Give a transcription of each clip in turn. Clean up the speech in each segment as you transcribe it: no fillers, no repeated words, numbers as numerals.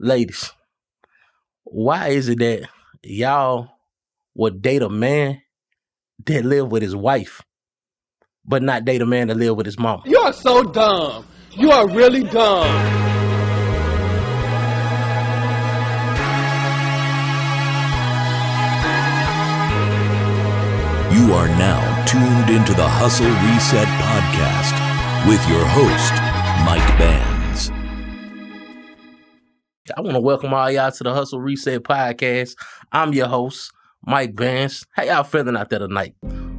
Ladies, why is it that y'all would date a man that live with his wife, but not date a man that live with his mama? You are so dumb. You are really dumb. You are now tuned into the Hustle Reset Podcast with your host, Mike Bands. I want to welcome all y'all to the Hustle Reset Podcast. I'm your host, Mike Bands. How y'all feeling out there tonight?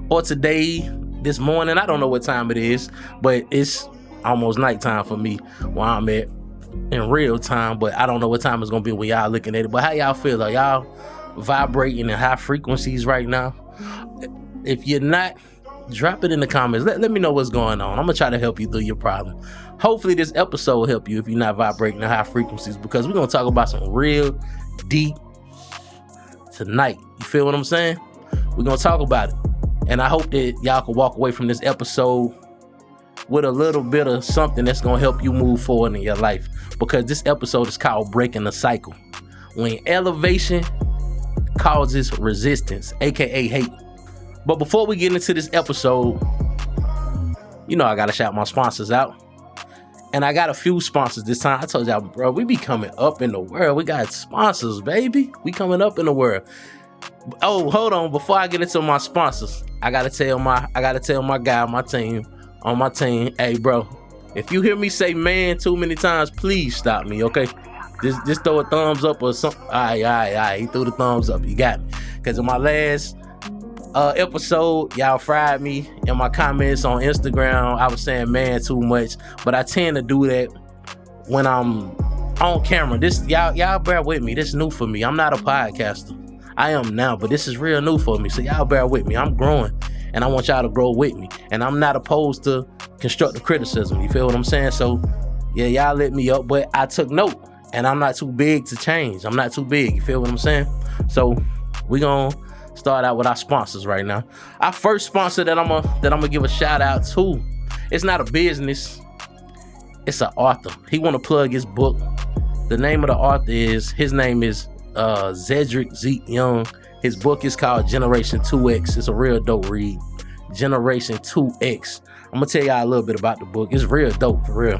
Or today, this morning? I don't know what time it is, but it's almost nighttime for me where I'm at in real time, but I don't know what time it's going to be when y'all looking at it. But how y'all feel? Are y'all vibrating at high frequencies right now? If you're not, drop it in the comments. Let me know what's going on. I'm going to try to help you through your problem. Hopefully this episode will help you if you're not vibrating at high frequencies, because we're going to talk about some real deep tonight. You feel what I'm saying? We're going to talk about it. And I hope that y'all can walk away from this episode with a little bit of something that's going to help you move forward in your life, because this episode is called Breaking the Cycle. When elevation causes resistance, aka hate. But before we get into this episode, you know I gotta shout my sponsors out. And I got a few sponsors this time. I told y'all, bro, we be coming up in the world. We got sponsors, baby. We coming up in the world. Oh, hold on. Before I get into my sponsors, I gotta tell my guy on my team, hey, bro, if you hear me say man too many times, please stop me, okay? Just throw a thumbs up or something. All right. He threw the thumbs up. You got me. Because in my last episode, y'all fried me in my comments on Instagram. I was saying man too much, but I tend to do that when I'm on camera. This y'all bear with me. This is new for me. I'm not a podcaster. I am now, but this is real new for me. So y'all bear with me. I'm growing, and I want y'all to grow with me. And I'm not opposed to constructive criticism. You feel what I'm saying? So yeah, y'all let me up, but I took note, and I'm not too big to change. I'm not too big. You feel what I'm saying? So we gonna start out with our sponsors right now. Our first sponsor that I'm gonna give a shout out to, it's not a business, it's an author. He want to plug his book. The name of the author is Cedric Z. Young. His book is called Generation 2X. It's a real dope read. Generation 2X. I'm gonna tell y'all a little bit about the book. It's real dope, for real.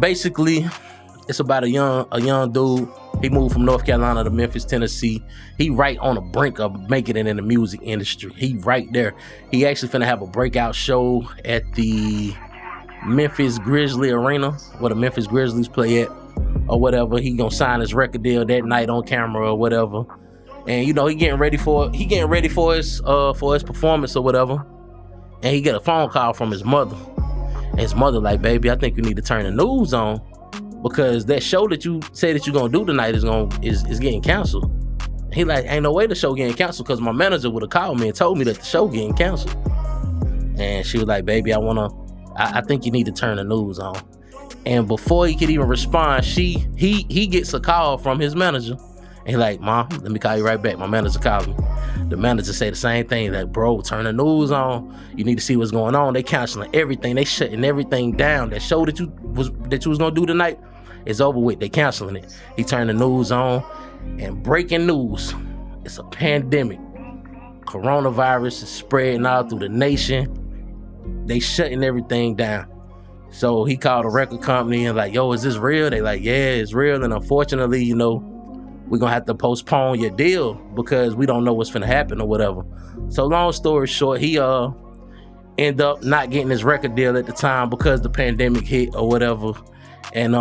Basically, it's about a young dude. He moved from North Carolina to Memphis, Tennessee. He right on the brink of making it in the music industry. He right there. He actually finna have a breakout show at the Memphis Grizzly Arena, where the Memphis Grizzlies play at, or whatever. He gonna sign his record deal that night on camera or whatever. And you know, he getting ready for his performance or whatever. And he get a phone call from his mother. And his mother like, baby, I think you need to turn the news on, because that show that you say that you're gonna do tonight is getting canceled. He like, ain't no way the show getting canceled, because my manager would have called me and told me that the show getting canceled. And she was like, baby, I think you need to turn the news on. And before he could even respond, he gets a call from his manager. And he like, Mom, let me call you right back. My manager called me. The manager say the same thing, like, bro, turn the news on. You need to see what's going on. They canceling everything. They shutting everything down. That show that you was gonna do tonight is over with. They canceling it. He turned the news on, and breaking news, it's a pandemic. Coronavirus is spreading out through the nation. They shutting everything down. So he called a record company and like, yo, is this real? They like, yeah, it's real. And unfortunately, you know, we're gonna have to postpone your deal because we don't know what's gonna happen or whatever. So long story short, he end up not getting his record deal at the time because the pandemic hit or whatever. And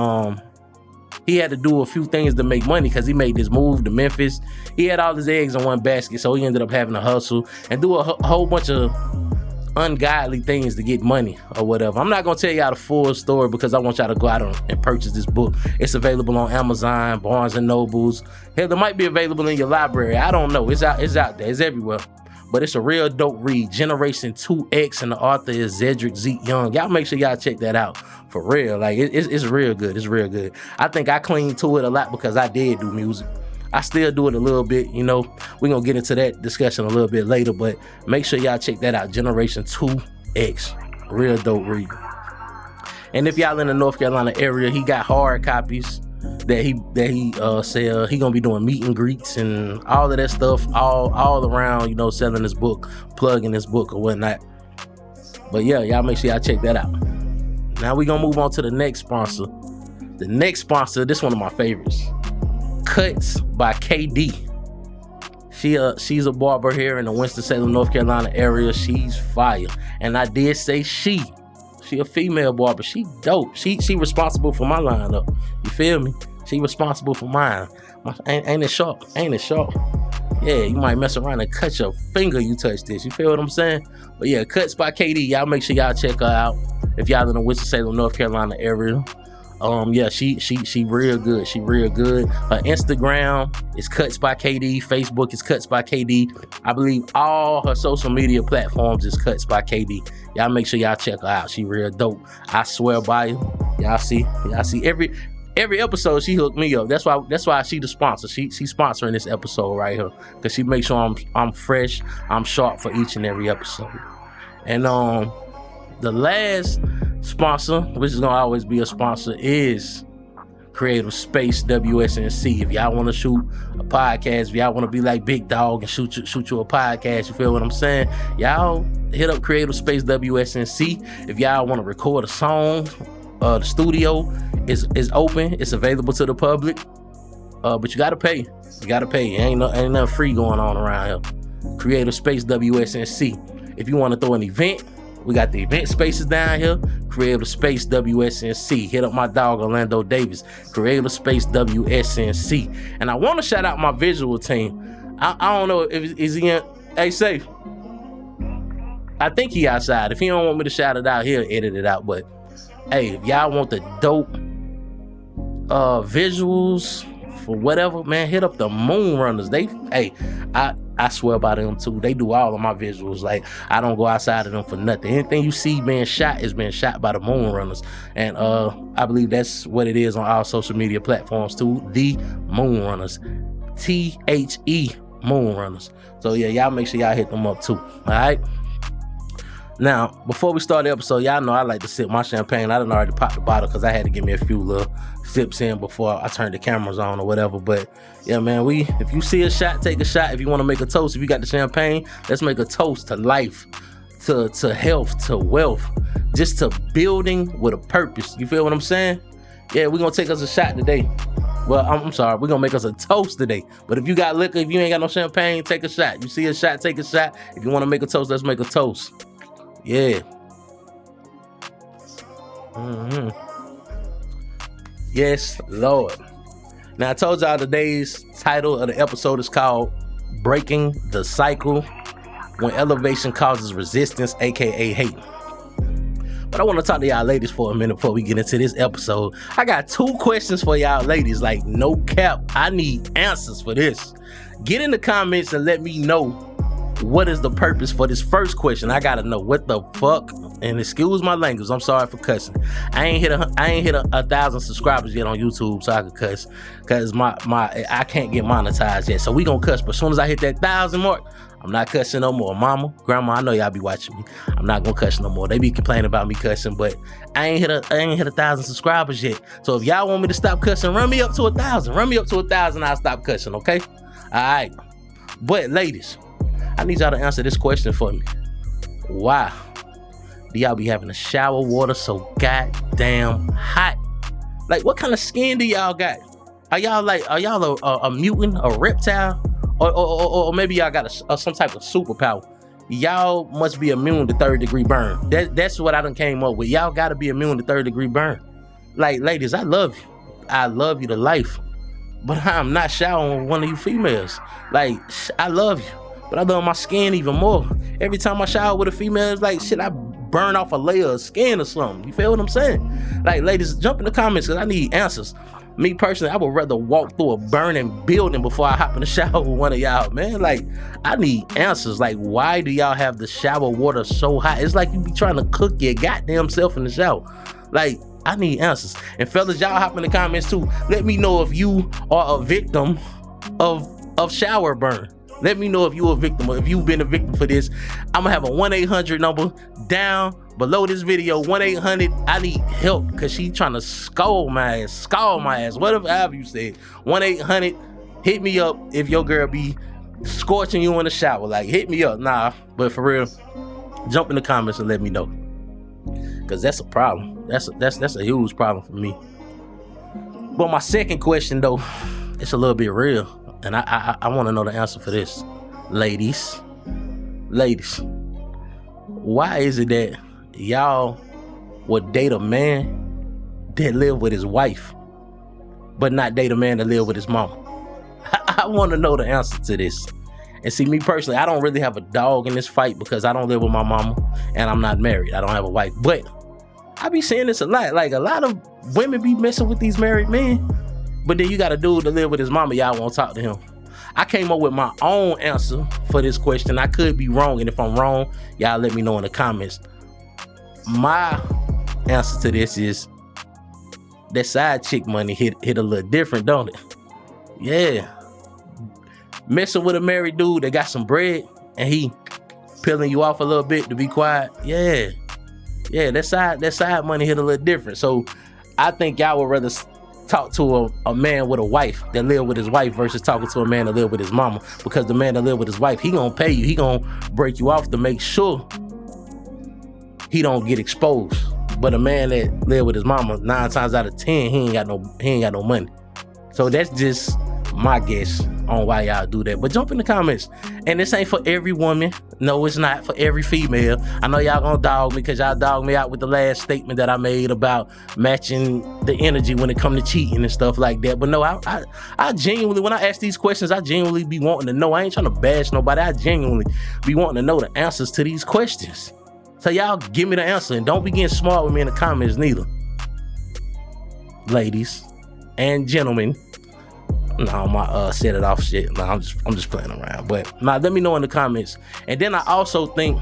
he had to do a few things to make money, because he made this move to Memphis. He had all his eggs in one basket, so he ended up having to hustle and do a whole bunch of ungodly things to get money or whatever. I'm not gonna tell y'all the full story, because I want y'all to go out and purchase this book. It's available on Amazon, Barnes and Nobles. Hell, it might be available in your library. I don't know. It's out there. It's everywhere. But it's a real dope read. Generation 2X, and the author is Cedric Z. Young. Y'all make sure y'all check that out. For real. Like, it's real good. It's real good. I think I cling to it a lot because I did do music. I still do it a little bit, you know. We're going to get into that discussion a little bit later, but make sure y'all check that out. Generation 2X. Real dope read. And if y'all in the North Carolina area, he got hard copies. that he said he gonna be doing meet and greets and all of that stuff all around, you know, selling his book, plugging his book or whatnot. But yeah, y'all make sure y'all check that out. Now we gonna move on to the next sponsor. The next sponsor, this one of my favorites, Cuts by KD. She's a barber here in the Winston-Salem, North Carolina area. She's fire. And I did say she a female barber. She dope. She responsible for my lineup. You feel me? She responsible for mine. Ain't it sharp? Ain't it sharp? Yeah, you might mess around and cut your finger you touch this. You feel what I'm saying? But yeah, Cuts by KD. Y'all make sure y'all check her out if y'all in the Winston-Salem, North Carolina area. Yeah, she real good. She real good. Her Instagram is Cuts by KD. Facebook is Cuts by KD. I believe all her social media platforms is Cuts by KD. Y'all make sure y'all check her out. She real dope. I swear by you. Y'all see every episode she hooked me up. That's why she the sponsor. She's sponsoring this episode right here because she makes sure I'm fresh, I'm sharp for each and every episode. And the last sponsor, which is gonna always be a sponsor, is Creative Space WSNC. If y'all want to shoot a podcast, if y'all want to be like Big Dog and shoot you a podcast, you feel what I'm saying? Y'all hit up Creative Space WSNC. If y'all want to record a song, the studio is open. It's available to the public, but you gotta pay. Ain't nothing free going on around here. Creative Space WSNC. If you want to throw an event, we got the event spaces down here. Creative Space WSNC. Hit up my dog Orlando Davis. Creative Space WSNC. And I want to shout out my visual team. I don't know if is he in. Hey, safe. I think he outside. If he don't want me to shout it out, he'll edit it out. But hey, if y'all want the dope visuals for whatever, man, hit up the Moon Runners. I swear by them too. They do all of my visuals. Like, I don't go outside of them for nothing. Anything you see being shot is being shot by the Moon Runners. And I believe that's what it is on all social media platforms too. The Moon Runners. THE Moon Runners. So yeah, y'all make sure y'all hit them up too. Alright. Now, before we start the episode, y'all know I like to sip my champagne. I done already popped the bottle because I had to give me a few little sips in before I turned the cameras on or whatever. But yeah, man, if you see a shot, take a shot. If you want to make a toast, if you got the champagne, let's make a toast to life, to health, to wealth, just to building with a purpose. You feel what I'm saying? Yeah, we're going to take us a shot today. Well, I'm sorry, we're going to make us a toast today. But if you got liquor, if you ain't got no champagne, take a shot. You see a shot, take a shot. If you want to make a toast, let's make a toast. Yeah. Yes, Lord. Now, I told y'all today's title of the episode is called Breaking the Cycle When Elevation Causes Resistance, aka hate. But I want to talk to y'all ladies for a minute before we get into this episode. I got 2 questions for y'all ladies, like no cap. I need answers for this. Get in the comments and let me know what is the purpose for this first question. I gotta know what the fuck. And excuse my language, I'm sorry for cussing. I ain't hit 1,000 subscribers yet on YouTube, so I can cuss. Cause I can't get monetized yet. So we gonna cuss. But as soon as I hit that 1,000 mark, I'm not cussing no more. Mama, grandma, I know y'all be watching me. I'm not gonna cuss no more. They be complaining about me cussing, but I ain't hit 1,000 subscribers yet. So if y'all want me to stop cussing, run me up to 1,000. Run me up to 1,000, I'll stop cussing, okay? All right. But ladies, I need y'all to answer this question for me. Why do y'all be having the shower water so goddamn hot? Like, what kind of skin do y'all got? Are y'all a mutant, a reptile? Or maybe y'all got some type of superpower? Y'all must be immune to 3rd-degree burn. That's what I done came up with. Y'all gotta be immune to 3rd-degree burn. Like, ladies, I love you. I love you to life. But I'm not showering with one of you females. Like, I love you. But I love my skin even more. Every time I shower with a female, it's like, shit, I burn off a layer of skin or something. You feel what I'm saying? Like, ladies, jump in the comments because I need answers. Me personally, I would rather walk through a burning building before I hop in the shower with one of y'all, man. Like, I need answers. Like, why do y'all have the shower water so hot? It's like you be trying to cook your goddamn self in the shower. Like, I need answers. And fellas, y'all hop in the comments too. Let me know if you are a victim of shower burn. Let me know if you're a victim or if you've been a victim for this. I'm gonna have a 1-800 number down below this video, 1-800, I need help, because she trying to scald my ass, whatever you said. 1-800, hit me up if your girl be scorching you in the shower. Like, hit me up. Nah, but for real, jump in the comments and let me know, because that's a problem. That's a huge problem for me. But my second question, though, it's a little bit real, and I want to know the answer for this. Ladies, why is it that y'all would date a man that live with his wife, but not date a man that live with his mama? I want to know the answer to this. And see, me personally, I don't really have a dog in this fight, because I don't live with my mama and I'm not married. I don't have a wife. But I be seeing this a lot. Like, a lot of women be messing with these married men, but then you got a dude to live with his mama, y'all won't talk to him. I came up with my own answer for this question. I could be wrong, and if I'm wrong, y'all let me know in the comments. My answer to this is that side chick money hit a little different, don't it? Yeah. Messing with a married dude that got some bread and he peeling you off a little bit to be quiet. Yeah, that side money hit a little different. So I think y'all would rather talk to a man with a wife that live with his wife versus talking to a man that live with his mama, because the man that live with his wife, he gonna pay you, he gonna break you off to make sure he don't get exposed. But a man that live with his mama, 9 times out of 10, he ain't got no money. So that's just my guess on why y'all do that. But jump in the comments. And this ain't for every woman. No, it's not for every female. I know y'all gonna dog me, because y'all dogged me out with the last statement that I made about matching the energy when it come to cheating and stuff like that. But no, I genuinely, when I ask these questions, I genuinely be wanting to know. I ain't trying to bash nobody. I genuinely be wanting to know the answers to these questions. So y'all give me the answer, and don't be getting smart with me in the comments neither. Ladies and gentlemen. No, my set it off shit. No, I'm just playing around. But now, let me know in the comments. And then I also think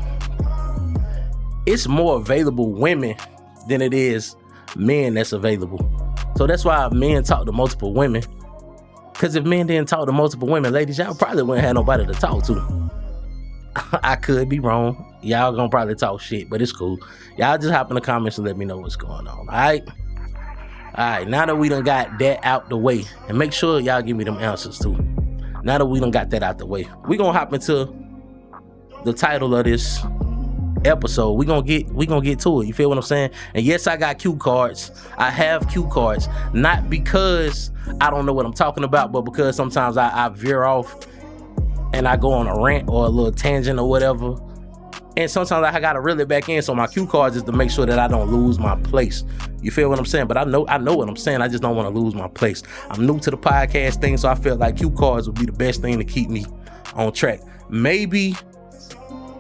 it's more available women than it is men that's available. So that's why men talk to multiple women. Because if men didn't talk to multiple women, ladies, y'all probably wouldn't have nobody to talk to. I could be wrong. Y'all gonna probably talk shit, but it's cool. Y'all just hop in the comments and let me know what's going on. All right, now that we done got that out the way, and make sure y'all give me them answers too. Now that we done got that out the way, we gonna hop into the title of this episode. We gonna get to it. You feel what I'm saying? And yes, I got cue cards. I have cue cards, not because I don't know what I'm talking about, but because sometimes I veer off and I go on a rant or a little tangent or whatever. And sometimes I gotta reel it back in. So my cue cards is to make sure that I don't lose my place. You feel what I'm saying? But I know what I'm saying. I just don't want to lose my place. I'm new to the podcast thing, so I felt like cue cards would be the best thing to keep me on track. Maybe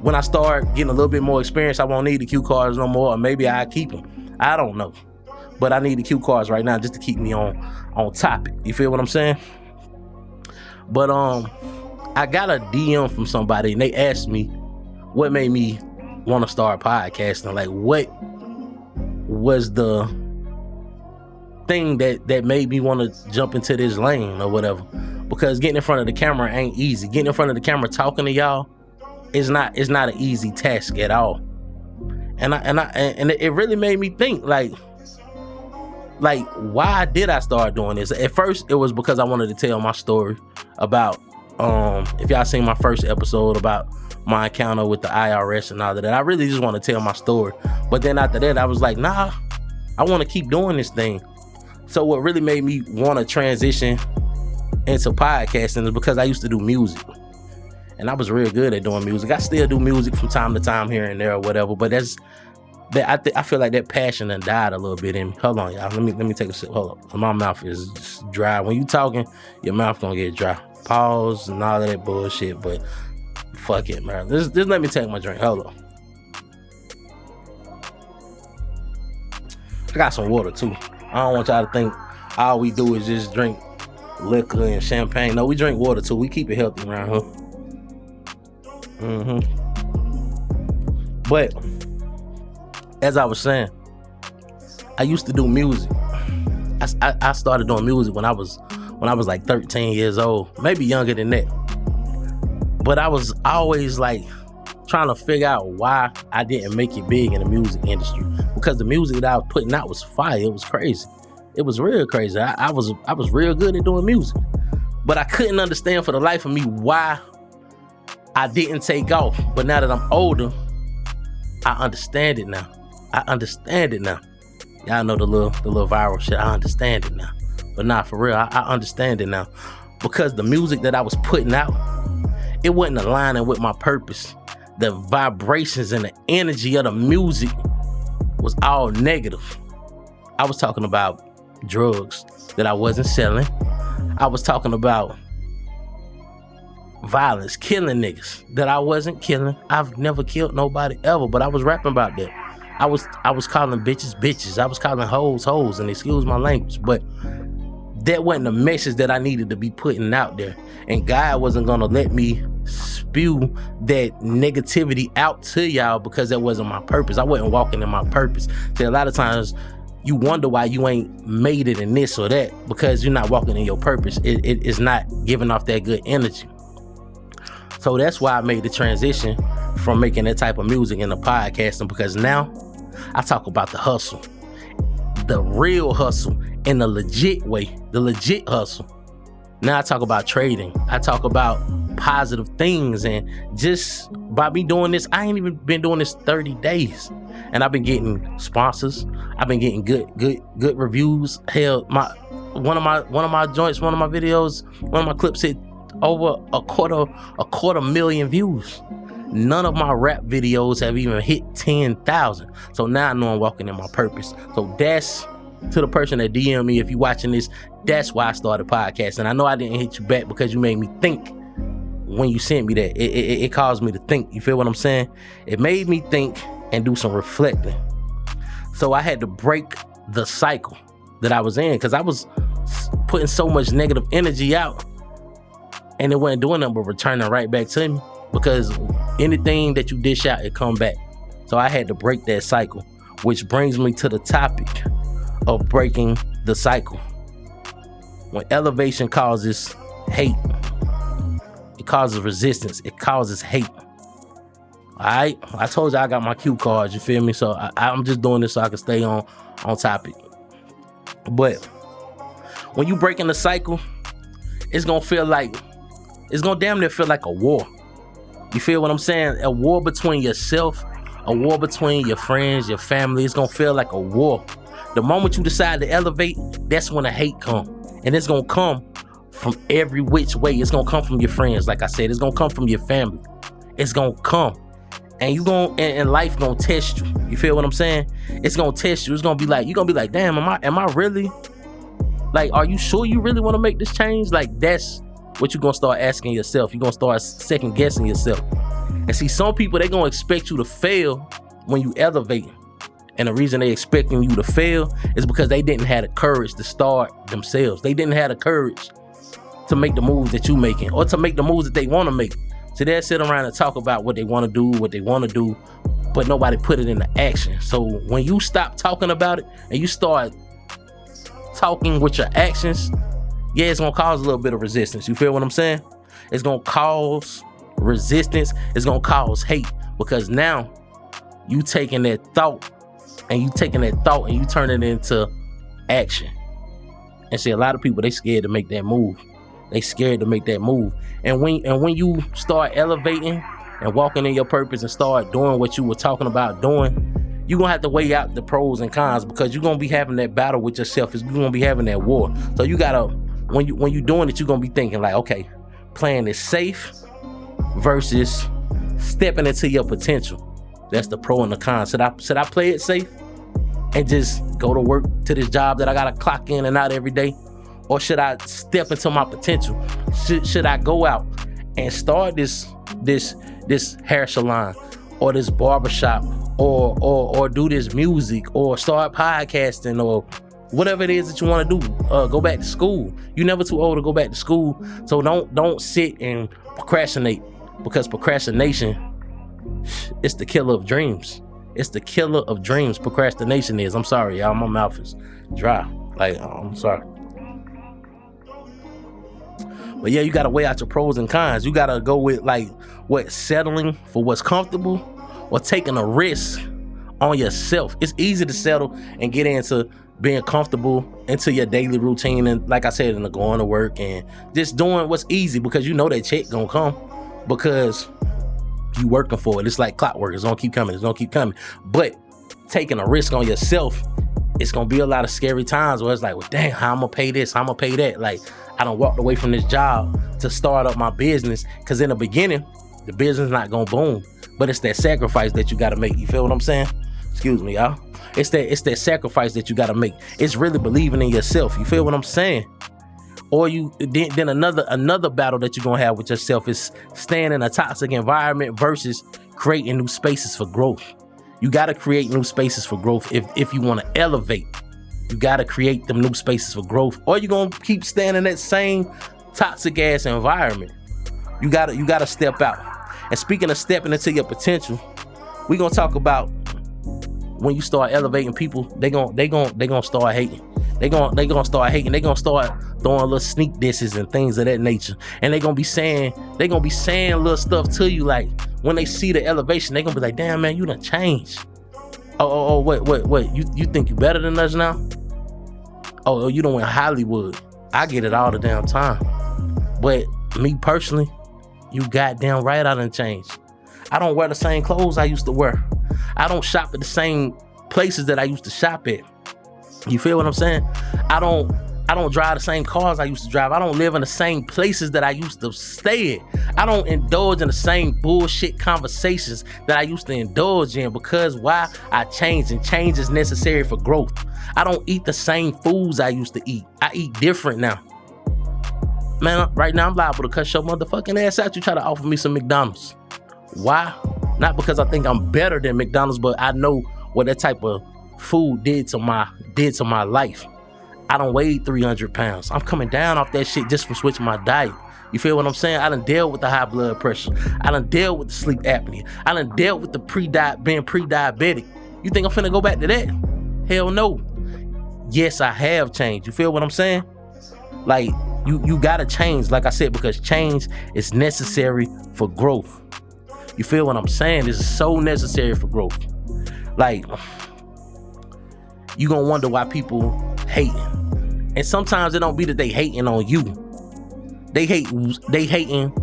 when I start getting a little bit more experience, I won't need the cue cards no more, or maybe I keep them. I don't know. But I need the cue cards right now just to keep me on topic. You feel what I'm saying? But I got a DM from somebody, and they asked me what made me want to start podcasting. Like, what was the thing that made me want to jump into this lane or whatever? Because getting in front of the camera ain't easy. Getting in front of the camera talking to y'all is not an easy task at all. And it really made me think, like why did I start doing this? At first it was because I wanted to tell my story about if y'all seen my first episode about my encounter with the IRS and all of that. I really just want to tell my story. But then after that, I was like, nah, I want to keep doing this thing. So what really made me want to transition into podcasting is because I used to do music. And I was real good at doing music. I still do music from time to time here and there or whatever. But I feel like that passion done died a little bit in me. Hold on, y'all. Let me take a sip. Hold up. My mouth is just dry. When you talking, your mouth gonna get dry. Pause and all of that bullshit. But fuck it, man. Just let me take my drink. Hold on. I got some water too. I don't want y'all to think all we do is just drink liquor and champagne. No, we drink water too. We keep it healthy around here. But as I was saying, I used to do music. I started doing music when I was like 13 years old, maybe younger than that. But I was always like trying to figure out why I didn't make it big in the music industry, because the music that I was putting out was fire. It was crazy. It was real crazy. I was real good at doing music, but I couldn't understand for the life of me why I didn't take off. But now that I'm older, I understand it now. Y'all know the little viral shit. I understand it now. But nah, for real, I understand it now. Because the music that I was putting out, it wasn't aligning with my purpose. The vibrations and the energy of the music was all negative. I was talking about drugs that I wasn't selling. I was talking about violence, killing niggas that I wasn't killing. I've never killed nobody ever, but I was rapping about that. I was calling bitches. I was calling hoes, and excuse my language, but that wasn't the message that I needed to be putting out there. And God wasn't gonna let me spew that negativity out to y'all because that wasn't my purpose. I wasn't walking in my purpose. See, a lot of times you wonder why you ain't made it in this or that, because you're not walking in your purpose. It is not giving off that good energy. So that's why I made the transition from making that type of music into podcasting, because now I talk about the hustle, the real hustle, in the legit way, the legit hustle. Now I talk about trading. I talk about positive things, and just by me doing this, I ain't even been doing this 30 days, and I've been getting sponsors. I've been getting good reviews. Hell, one of my joints, one of my videos, one of my clips hit over a quarter million views. None of my rap videos have even hit 10,000. So now I know I'm walking in my purpose. So that's to the person that DM me, if you're watching this, that's why I started podcasting. I know I didn't hit you back because you made me think when you sent me that. It caused me to think. You feel what I'm saying? It made me think and do some reflecting. So I had to break the cycle that I was in, because I was putting so much negative energy out, and it wasn't doing nothing but returning right back to me, because anything that you dish out, it come back. So I had to break that cycle, which brings me to the topic of breaking the cycle. When elevation causes hate, it causes resistance, it causes hate. Alright, I told you I got my cue cards, you feel me? So I'm just doing this so I can stay on topic. But when you breaking the cycle, it's gonna damn near feel like a war. You feel what I'm saying? A war between yourself, a war between your friends, your family. It's gonna feel like a war. The moment you decide to elevate, that's when the hate come. And it's gonna come from every which way. It's gonna come from your friends, like I said. It's gonna come from your family. It's gonna come. And and life gonna test you. You feel what I'm saying? It's gonna test you. It's gonna be like, you're gonna be like, damn, am I really? Like, are you sure you really wanna make this change? Like, that's what you're gonna start asking yourself. You're gonna start second guessing yourself. And see, some people, they gonna expect you to fail when you elevate. And the reason they expecting you to fail is because they didn't have the courage to start themselves. They didn't have the courage to make the moves that you making, or to make the moves that they want to make. So they'll sit around and talk about what they want to do, but nobody put it into action. So when you stop talking about it and you start talking with your actions, yeah, it's gonna cause a little bit of resistance. You feel what I'm saying? It's gonna cause resistance. It's gonna cause hate, because now you taking that thought and you turn it into action. And see, a lot of people, they scared to make that move. They scared to make that move. And when you start elevating and walking in your purpose and start doing what you were talking about doing, you're gonna have to weigh out the pros and cons, because you're gonna be having that battle with yourself. You're gonna be having that war. So you gotta, when you're doing it, you're gonna be thinking like, okay, playing it safe versus stepping into your potential. That's the pro and the con. Should I play it safe and just go to work to this job that I gotta clock in and out every day? Or should I step into my potential? Should I go out and start this hair salon, or this barbershop, or do this music, or start podcasting, or whatever it is that you want to do? Go back to school. You're never too old to go back to school. So don't sit and procrastinate, because procrastination, it's the killer of dreams. It's the killer of dreams. Procrastination is. I'm sorry, y'all. My mouth is dry. Like, I'm sorry. But yeah, you gotta weigh out your pros and cons. You gotta go with like settling for what's comfortable or taking a risk on yourself. It's easy to settle and get into being comfortable into your daily routine, and like I said, into going to work and just doing what's easy because you know that check gonna come because you working for it. It's like clockwork. It's gonna keep coming. It's gonna keep coming. But taking a risk on yourself, it's gonna be a lot of scary times where it's like, well, dang, how I'm gonna pay this? How I'm gonna pay that? Like, I done walked away from this job to start up my business because in the beginning, the business not gonna boom. But it's that sacrifice that you gotta make. You feel what I'm saying? Excuse me, y'all. It's that sacrifice that you gotta make. It's really believing in yourself. You feel what I'm saying? Or then another battle that you're gonna have with yourself is staying in a toxic environment versus creating new spaces for growth. You gotta create new spaces for growth if you wanna elevate. You gotta create them new spaces for growth, or you're gonna keep staying in that same toxic ass environment. You gotta step out. And speaking of stepping into your potential, we're gonna talk about when you start elevating people, they gonna start hating. They gonna start hating. They gonna start throwing little sneak disses and things of that nature. And they gonna be saying little stuff to you, like when they see the elevation, they gonna be like, damn man, you done changed. What? You think you better than us now? Oh, you done went Hollywood. I get it all the damn time. But me personally, you goddamn right I done changed. I don't wear the same clothes I used to wear. I don't shop at the same places that I used to shop at. You feel what I'm saying? I don't drive the same cars I used to drive. I don't live in the same places that I used to stay at. I don't indulge in the same bullshit conversations that I used to indulge in because why? I changed, and change is necessary for growth. I don't eat the same foods I used to eat. I eat different now. Man, right now I'm liable to cut your motherfucking ass out. You try to offer me some McDonald's. Why? Not because I think I'm better than McDonald's, but I know what that type of food did to my life. I done weighed 300 pounds. I'm coming down off that shit just from switching my diet. You feel what I'm saying? I done dealt with the high blood pressure. I done dealt with the sleep apnea. I done dealt with the being pre-diabetic. You think I'm finna go back to that? Hell no. Yes, I have changed. You feel what I'm saying? Like, you gotta change, like I said, because change is necessary for growth. You feel what I'm saying? This is so necessary for growth. Like, you gonna wonder why people hating. And sometimes it don't be that they hating on you. They hating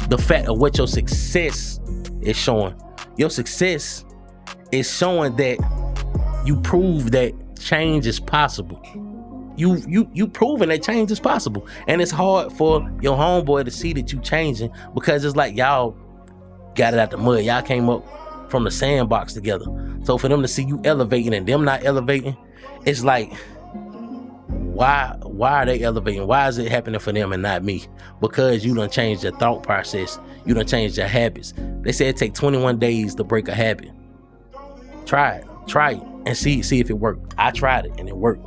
the fact of what your success is showing. Your success is showing that you prove that change is possible. You proving that change is possible. And it's hard for your homeboy to see that you changing because it's like y'all got it out the mud. Y'all came up from the sandbox together. So for them to see you elevating and them not elevating, it's like, why are they elevating? Why is it happening for them and not me? Because you done changed your thought process. You done changed your habits. They say it take 21 days to break a habit. Try it and see if it worked. I tried it and it worked.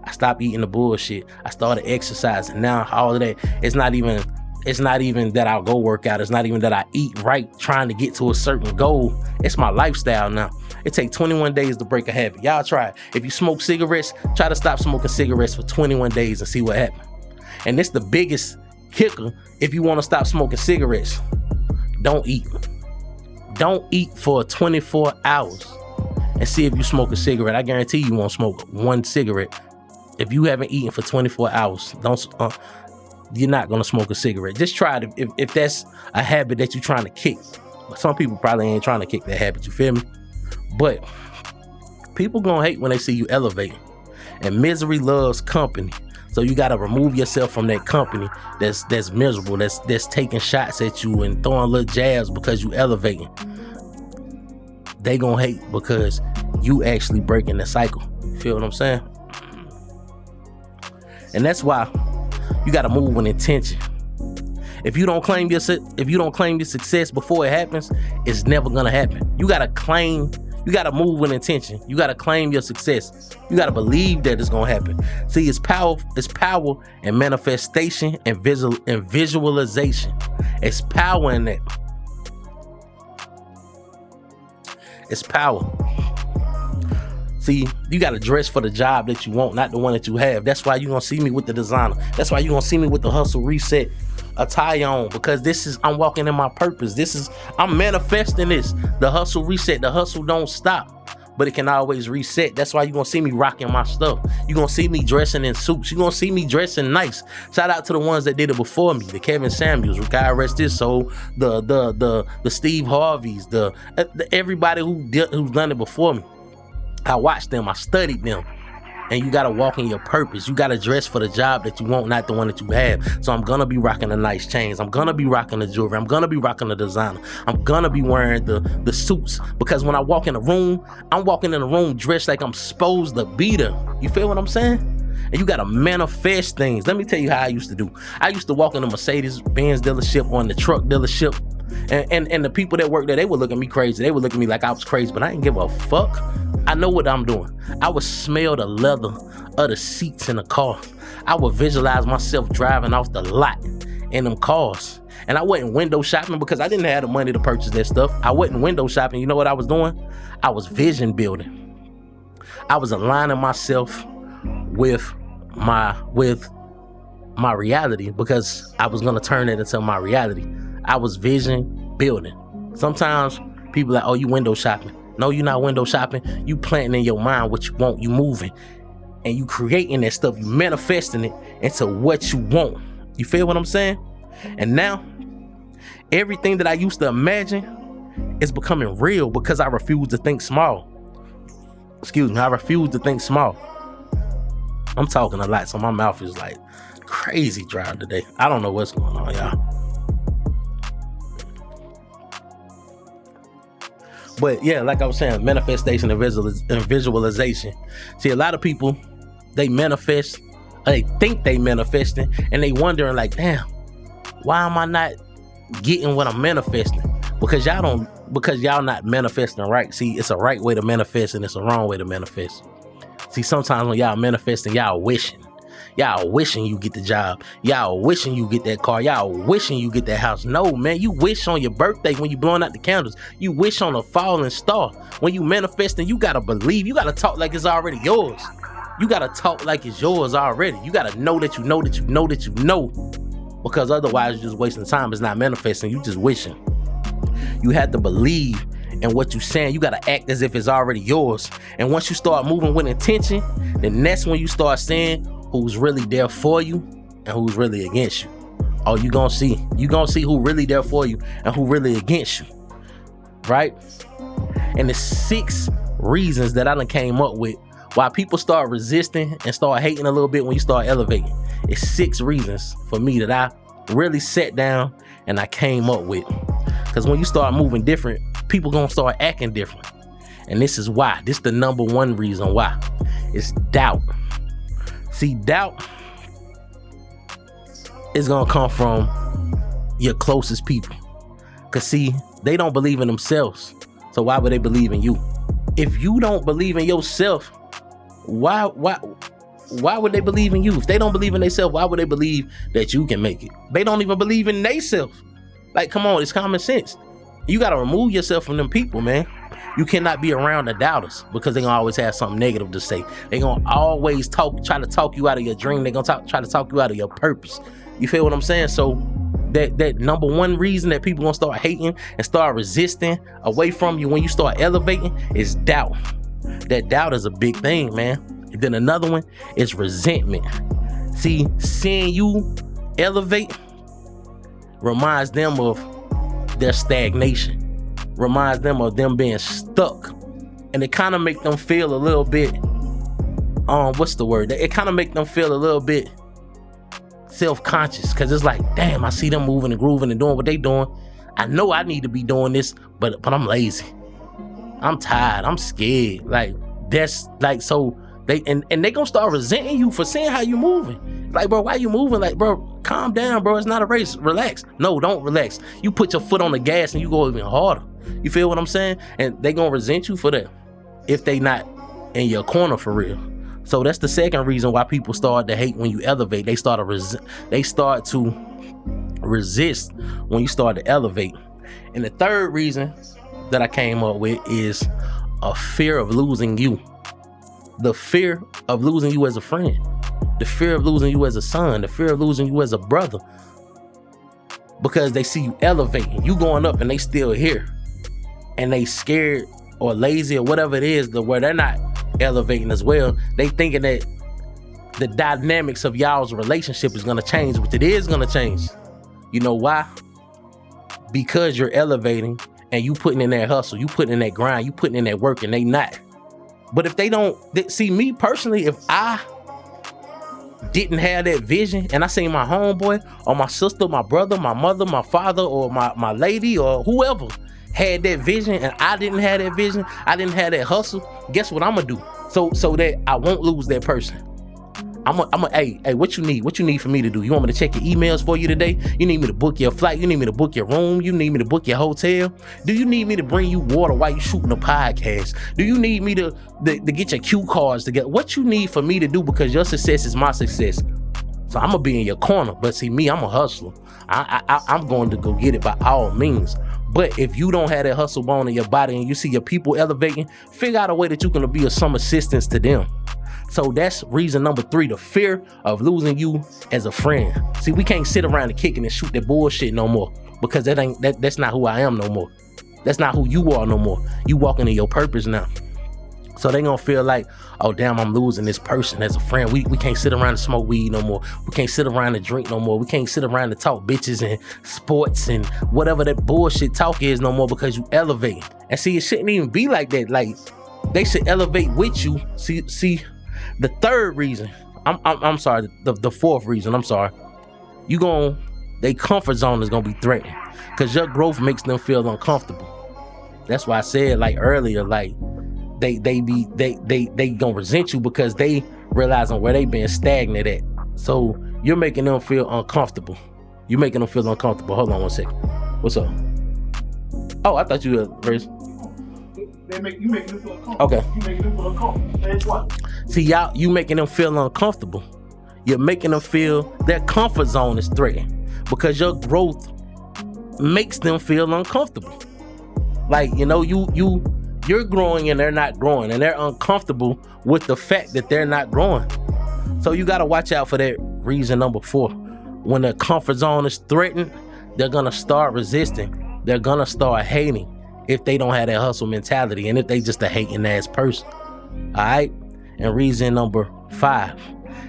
I stopped eating the bullshit. I started exercising. Now all of that, it's not even that I'll go work out. It's not even that I eat right trying to get to a certain goal. It's my lifestyle now. It takes 21 days to break a habit. Y'all try it. If you smoke cigarettes, try to stop smoking cigarettes for 21 days and see what happens. And this the biggest kicker if you want to stop smoking cigarettes. Don't eat. Don't eat for 24 hours and see if you smoke a cigarette. I guarantee you won't smoke one cigarette. If you haven't eaten for 24 hours, you're not going to smoke a cigarette. Just try it if that's a habit that you're trying to kick. Some people probably ain't trying to kick that habit, you feel me? But people going to hate when they see you elevating. And misery loves company. So you got to remove yourself from that company that's miserable, that's taking shots at you and throwing little jabs because you elevating. They going to hate because you actually breaking the cycle. You feel what I'm saying? And that's why you gotta move with intention. If you don't claim your success before it happens, it's never gonna happen. You gotta move with intention. You gotta claim your success. You gotta believe that it's gonna happen. See, it's power in manifestation and visualization. It's power in that. It's power. See, you got to dress for the job that you want, not the one that you have. That's why you're going to see me with the designer. That's why you're going to see me with the Hustle Reset a tie on, because I'm walking in my purpose. I'm manifesting this. The hustle reset. The hustle don't stop, but it can always reset. That's why you're going to see me rocking my stuff. You're going to see me dressing in suits. You're going to see me dressing nice. Shout out to the ones that did it before me. The Kevin Samuels, God rest his soul. The Steve Harveys, the everybody who's done it before me. I watched them. I studied them. And you got to walk in your purpose. You got to dress for the job that you want, not the one that you have. So I'm going to be rocking the nice chains. I'm going to be rocking the jewelry. I'm going to be rocking the designer. I'm going to be wearing the suits. Because when I walk in the room, I'm walking in the room dressed like I'm supposed to be there. You feel what I'm saying? And you got to manifest things. Let me tell you how I used to do. I used to walk in the Mercedes-Benz dealership or in the truck dealership. And the people that worked there, they would look at me crazy. They would look at me like I was crazy, but I didn't give a fuck. I know what I'm doing. I would smell the leather of the seats in the car. I would visualize myself driving off the lot in them cars. And I wasn't window shopping because I didn't have the money to purchase that stuff. I wasn't window shopping. You know what I was doing? I was vision building. I was aligning myself with my reality, because I was going to turn it into my reality. I was vision building. Sometimes people are like, oh, you window shopping. No, you're not window shopping. You planting in your mind what you want. You moving. And you creating that stuff. You manifesting it into what you want. You feel what I'm saying? And now, everything that I used to imagine is becoming real because I refuse to think small. I refuse to think small. I'm talking a lot, so my mouth is like crazy dry today. I don't know what's going on, y'all. But yeah, like I was saying, manifestation and visualization. See, a lot of people, they manifest, they think they manifesting, and they wondering like, damn, why am I not getting what I'm manifesting? Because y'all not manifesting right. See, it's a right way to manifest and it's a wrong way to manifest. See, sometimes when y'all manifesting, y'all wishing you get the job. Y'all wishing you get that car. Y'all wishing you get that house. No, man, you wish on your birthday when you blowing out the candles. You wish on a falling star. When you manifesting, you gotta believe. You gotta talk like it's already yours. You gotta talk like it's yours already. You gotta know that you know that you know that you know. Because otherwise you're just wasting time. It's not manifesting. You just wishing. You have to believe in what you're saying. You gotta act as if it's already yours. And once you start moving with intention, then that's when you start saying who's really there for you and who's really against you. Oh, you gonna see who really there for you and who really against you, right? And the 6 reasons that I done came up with why people start resisting and start hating a little bit when you start elevating. It's 6 reasons for me that I really sat down and I came up with. Because when you start moving different, people gonna start acting different. And this is why. This is the number 1 reason why. It's doubt. See, doubt is going to come from your closest people. Because, see, they don't believe in themselves. So why would they believe in you? If you don't believe in yourself, why would they believe in you? If they don't believe in themselves, why would they believe that you can make it? They don't even believe in themselves. Like, come on, it's common sense. You got to remove yourself from them people, man. You cannot be around the doubters because they're going to always have something negative to say. They're going to always try to talk you out of your dream. They're going to try to talk you out of your purpose. You feel what I'm saying? So that number 1 reason that people going to start hating and start resisting away from you when you start elevating is doubt. That doubt is a big thing, man. And then another one is resentment. See, seeing you elevate reminds them of their stagnation. Reminds them of them being stuck. And it kind of make them feel a little bit, what's the word? It kind of make them feel a little bit self-conscious. Because it's like, damn, I see them moving and grooving and doing what they doing. I know I need to be doing this, but I'm lazy. I'm tired. I'm scared. Like, that's like, so they, and they gonna start resenting you for seeing how you moving. Like, bro, why you moving? Like, bro, calm down, bro. It's not a race. Relax. No, don't relax. You put your foot on the gas and you go even harder. You feel what I'm saying? And they gonna resent you for that if they not in your corner for real. So that's the second reason why people start to hate when you elevate. They start to resist when you start to elevate. And the third reason that I came up with is a fear of losing you. The fear of losing you as a friend. The fear of losing you as a son. The fear of losing you as a brother. because they see you elevating, you going up, and they still here, and they scared or lazy or whatever it is, where they're not elevating as well. They thinking that the dynamics of y'all's relationship is gonna change, which it is gonna change. You know why? Because you're elevating and you putting in that hustle, you putting in that grind, you putting in that work, and they not. But if they don't, see me personally, if I didn't have that vision and I seen my homeboy or my sister, my brother, my mother, my father, or my lady or whoever had that vision and I didn't have that vision, I didn't have that hustle, guess what I'm gonna do? So that I won't lose that person. Hey, what you need? What you need for me to do? You want me to check your emails for you today? You need me to book your flight? You need me to book your room? You need me to book your hotel? Do you need me to bring you water while you shooting a podcast? Do you need me to get your cue cards together? What you need for me to do, because your success is my success. So I'm gonna be in your corner. But see me, I'm a hustler. I'm going to go get it by all means. But if you don't have that hustle bone in your body and you see your people elevating, figure out a way that you're gonna be of some assistance to them. So that's reason number 3, the fear of losing you as a friend. See, we can't sit around and kicking and shoot that bullshit no more, because that's not who I am no more. That's not who you are no more. You walking in your purpose now. So they gonna feel like, oh damn, I'm losing this person as a friend. We can't sit around and smoke weed no more. We can't sit around and drink no more. We can't sit around and talk bitches and sports and whatever that bullshit talk is no more, because you elevate. And see, it shouldn't even be like that. Like, they should elevate with you. See. The third reason, I'm sorry, the fourth reason, I'm sorry, their comfort zone is gonna be threatened, because your growth makes them feel uncomfortable. That's why I said like earlier, like they gonna resent you because they realizing where they been stagnant at. So you're making them feel uncomfortable. You're making them feel uncomfortable. Hold on one second. What's up? Oh, I thought you were raised. You making them feel uncomfortable. Okay. You making them feel uncomfortable. That's what. See, y'all, you making them feel uncomfortable. You're making them feel their comfort zone is threatened, because your growth makes them feel uncomfortable. Like, you know, you're growing and they're not growing, and they're uncomfortable with the fact that they're not growing. So you got to watch out for that reason number 4. When their comfort zone is threatened, they're going to start resisting. They're going to start hating if they don't have that hustle mentality, and if they just a hating ass person. All right. And reason number 5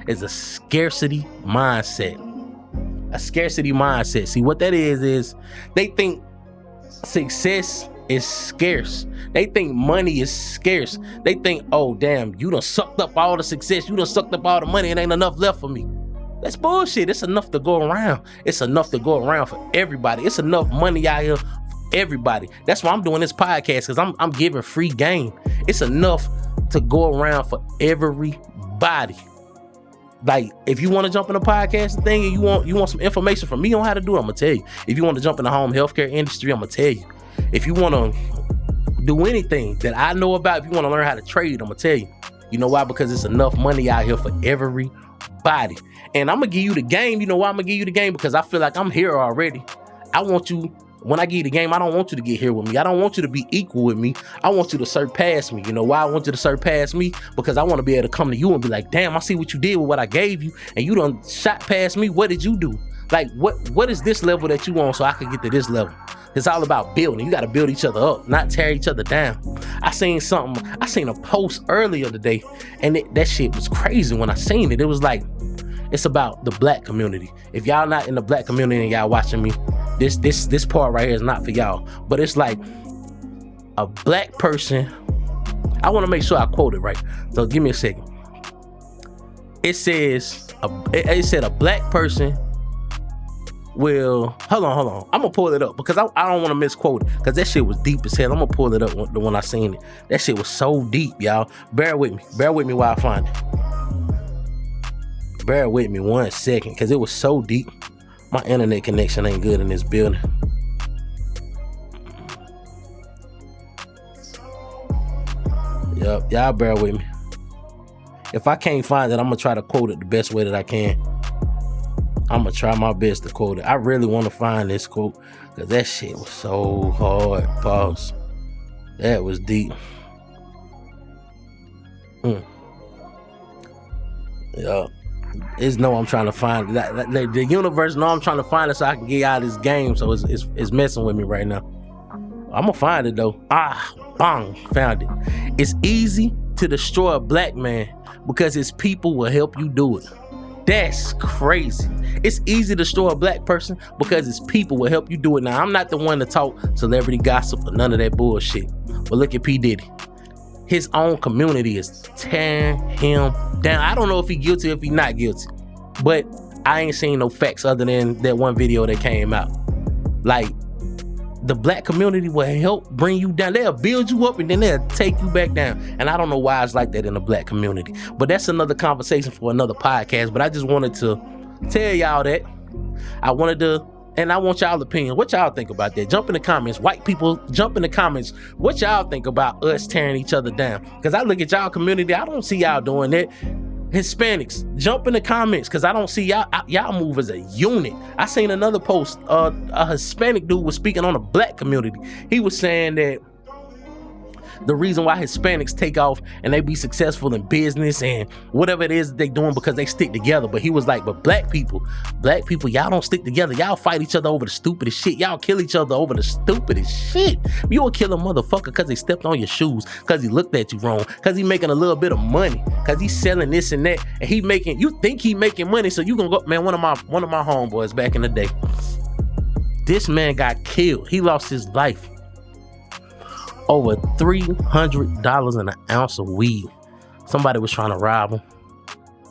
is a scarcity mindset. A scarcity mindset. See, what that is they think success is scarce. They think money is scarce. They think, oh damn, you done sucked up all the success, you done sucked up all the money, it ain't enough left for me. That's bullshit. It's enough to go around. It's enough to go around for everybody. It's enough money out here for everybody. That's why I'm doing this podcast, because I'm giving free game. It's enough to go around for everybody. Like, if you want to jump in a podcast thing and you want some information from me on how to do it, I'm gonna tell you. If you want to jump in the home healthcare industry, I'm gonna tell you. If you want to do anything that I know about, if you want to learn how to trade, I'm gonna tell you. You know why? Because it's enough money out here for everybody. And I'm gonna give you the game. You know why I'm gonna give you the game? Because I feel like I'm here already. I want you. When I give you the game, I don't want you to get here with me. I don't want you to be equal with me. I want you to surpass me. You know why I want you to surpass me? Because I want to be able to come to you and be like, damn, I see what you did with what I gave you, and you done shot past me. What did you do? Like, what is this level that you want so I can get to this level? It's all about building. You got to build each other up, not tear each other down. I seen a post earlier today, and that shit was crazy when I seen it. It was like, it's about the black community. If y'all not in the black community and y'all watching me, this part right here is not for y'all. But it's like a black person. I want to make sure I quote it right. So give me a second. It said a black person will, hold on. I'm gonna pull it up because I don't want to misquote it, because that shit was deep as hell. I'm gonna pull it up when I seen it. That shit was so deep, y'all. Bear with me while I find it. Bear with me 1 second, because it was so deep. My internet connection ain't good in this building. Yup, y'all bear with me. If I can't find it, I'm gonna try to quote it the best way that I can. I'm gonna try my best to quote it. I really want to find this quote, because that shit was so hard. Pause. That was deep. Yup. It's no, I'm trying to find that. The universe know I'm trying to find it so I can get out of this game. So it's messing with me right now. I'm gonna find it though. Bang, found it. It's easy to destroy a black man because his people will help you do it. That's crazy. It's easy to destroy a black person because his people will help you do it. Now, I'm not the one to talk celebrity gossip or none of that bullshit. But look at P. Diddy. His own community is tearing him down. I don't know if he guilty or if he not guilty. But I ain't seen no facts other than that one video that came out. Like, the black community will help bring you down. They'll build you up and then they'll take you back down. And I don't know why it's like that in the black community. But that's another conversation for another podcast. But I just wanted to tell y'all that. I want y'all opinion. What y'all think about that? Jump in the comments. White people, jump in the comments. What y'all think about us tearing each other down? Because I look at y'all community, I don't see y'all doing that. Hispanics, jump in the comments because I don't see y'all move as a unit. I seen another post, a Hispanic dude was speaking on the black community. He was saying that the reason why Hispanics take off and they be successful in business and whatever it is they doing because they stick together. But he was like, but black people, y'all don't stick together. Y'all fight each other over the stupidest shit. Y'all kill each other over the stupidest shit. You'll kill a motherfucker because they stepped on your shoes, because he looked at you wrong, because he making a little bit of money, because he's selling this and that, and you think he making money, so you gonna go, man. One of my homeboys back in the day, this man got killed. He lost his life over $300 an ounce of weed. Somebody was trying to rob him.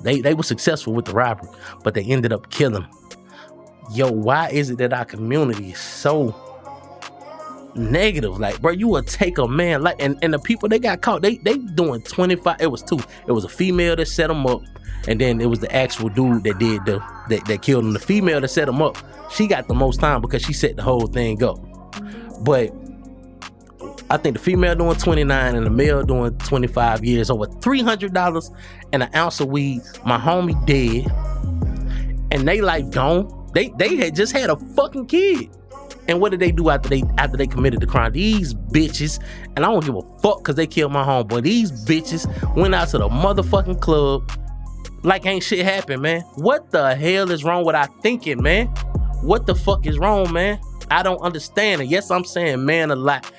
They were successful with the robbery, but they ended up killing him. Yo, why is it that our community is so negative? Like, bro, you would take a man like, and the people they got caught, they doing 25. It was two. It was a female that set him up, and then it was the actual dude that did that killed him. The female that set him up, she got the most time because she set the whole thing up. But I think the female doing 29 and the male doing 25 years, over $300 and an ounce of weed. My homie dead, and they life gone. They had just had a fucking kid. And what did they do after they committed the crime? These bitches, and I don't give a fuck because they killed my homeboy. These bitches went out to the motherfucking club like ain't shit happened, man. What the hell is wrong with our thinking, man? What the fuck is wrong, man? I don't understand it. Yes, I'm saying man a lot.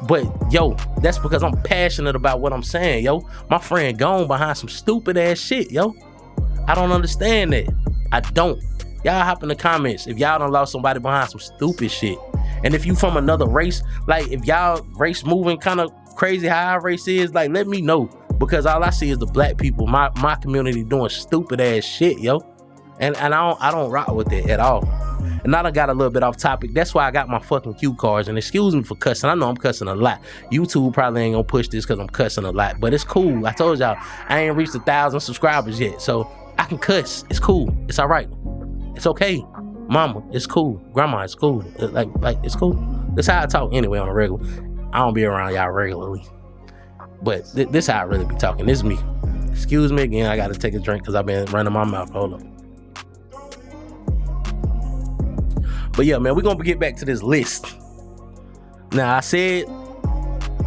But, yo, that's because I'm passionate about what I'm saying, yo. My friend gone behind some stupid ass shit, yo. I don't understand that. I don't. Y'all hop in the comments if y'all done lost somebody behind some stupid shit. And if you from another race, like if y'all race moving kind of crazy how our race is, like let me know. Because all I see is the black people, my community doing stupid ass shit, yo. And I don't rock with it at all. And I done got a little bit off topic. That's why I got my fucking cue cards. And excuse me for cussing. I know I'm cussing a lot. YouTube probably ain't gonna push this because I'm cussing a lot. But it's cool. I told y'all, I ain't reached 1,000 subscribers yet. So I can cuss. It's cool. It's all right. It's okay. Mama, it's cool. Grandma, it's cool. Like it's cool. That's how I talk anyway on a regular. I don't be around y'all regularly. But this how I really be talking. This is me. Excuse me again. I got to take a drink because I've been running my mouth. Hold on. But yeah, man, we're going to get back to this list. Now, I said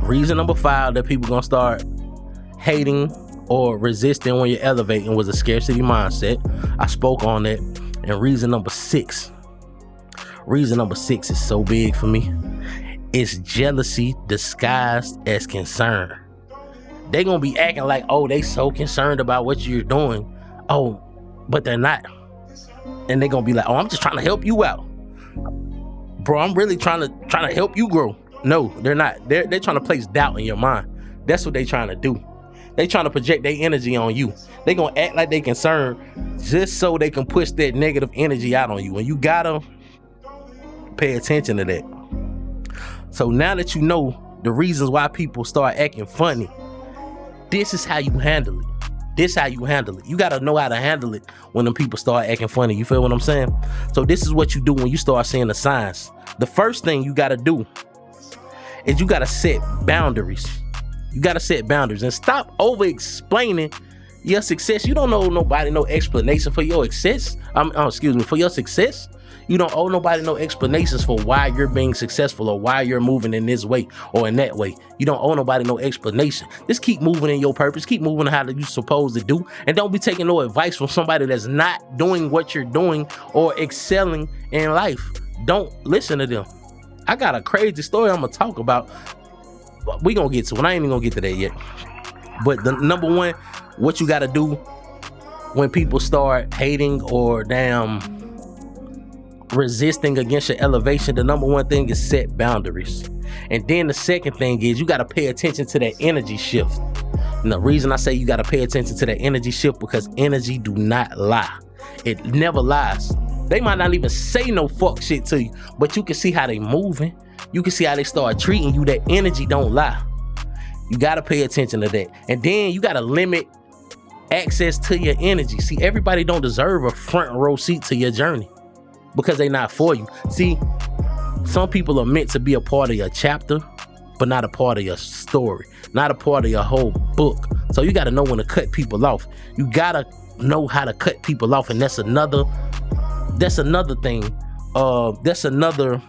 reason number 5 that people going to start hating or resisting when you're elevating was a scarcity mindset. I spoke on that. And reason number 6 is so big for me. It's jealousy disguised as concern. They going to be acting like, oh, they so concerned about what you're doing. Oh, but they're not. And they going to be like, oh, I'm just trying to help you out. Bro, I'm really trying to help you grow. No, they're not. They're trying to place doubt in your mind. That's what they trying to do. They trying to project their energy on you. They gonna act like they concerned just so they can push that negative energy out on you. And you gotta pay attention to that. So now that you know the reasons why people start acting funny, this is how you handle it. You gotta know how to handle it when them people start acting funny. You feel what I'm saying? So this is what you do when you start seeing the signs. The first thing you gotta do is you gotta set boundaries. You gotta set boundaries and stop over explaining your success. You don't know nobody no explanation for your success. For your success. You don't owe nobody no explanations for why you're being successful or why you're moving in this way or in that way. You don't owe nobody no explanation. Just keep moving in your purpose. Keep moving how you're supposed to do. And don't be taking no advice from somebody that's not doing what you're doing or excelling in life. Don't listen to them. I got a crazy story I'm going to talk about. We going to get to it. I ain't even going to get to that yet. But the number one, what you got to do when people start hating or resisting against your elevation, the number one thing is set boundaries. And then the second thing is you got to pay attention to that energy shift. And the reason I say you got to pay attention to that energy shift because energy do not lie. It never lies. They might not even say no fuck shit to you, but you can see how they moving. You can see how they start treating you. That energy don't lie. You got to pay attention to that. And then you got to limit access to your energy. See, everybody don't deserve a front row seat to your journey because they not for you. See, some people are meant to be a part of your chapter, but not a part of your story, not a part of your whole book. So you got to know when to cut people off. You got to know how to cut people off. And that's another thing. That's another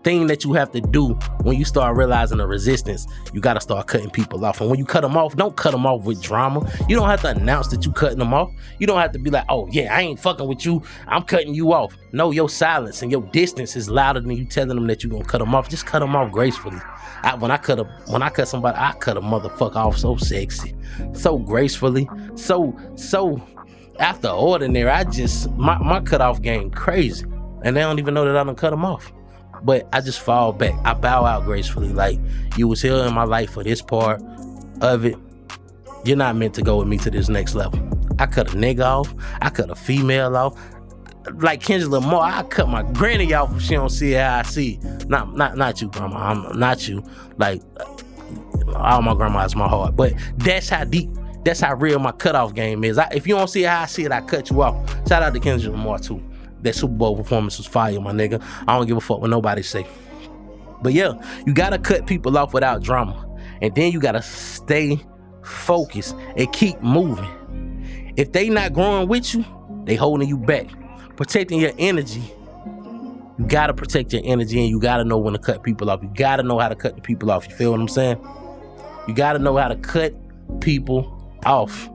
thing that you have to do when you start realizing the resistance. You got to start cutting people off. And when you cut them off, don't cut them off with drama. You don't have to announce that you cutting them off. You don't have to be like, oh yeah, I ain't fucking with you, I'm cutting you off. No, your silence and your distance is louder than you telling them that you're gonna cut them off. Just cut them off gracefully. When I cut somebody, I cut a motherfucker off so sexy, so gracefully, so after ordinary. I just my cutoff game crazy, and they don't even know that I done cut them off. But I just fall back. I bow out gracefully. Like, you was here in my life for this part of it. You're not meant to go with me to this next level. I cut a nigga off. I cut a female off. Like Kendrick Lamar, I cut my granny off if she don't see it how I see it. Not you, grandma. I'm not you. Like, all my grandma's my heart. But that's how deep, that's how real my cutoff game is. If you don't see it how I see it, I cut you off. Shout out to Kendrick Lamar too. That Super Bowl performance was fire, my nigga. I don't give a fuck what nobody say. But yeah, you gotta cut people off without drama. And then you gotta stay focused and keep moving. If they not growing with you, they holding you back. Protecting your energy. You gotta protect your energy, and you gotta know when to cut people off. You gotta know how to cut the people off. You feel what I'm saying? You gotta know how to cut people off.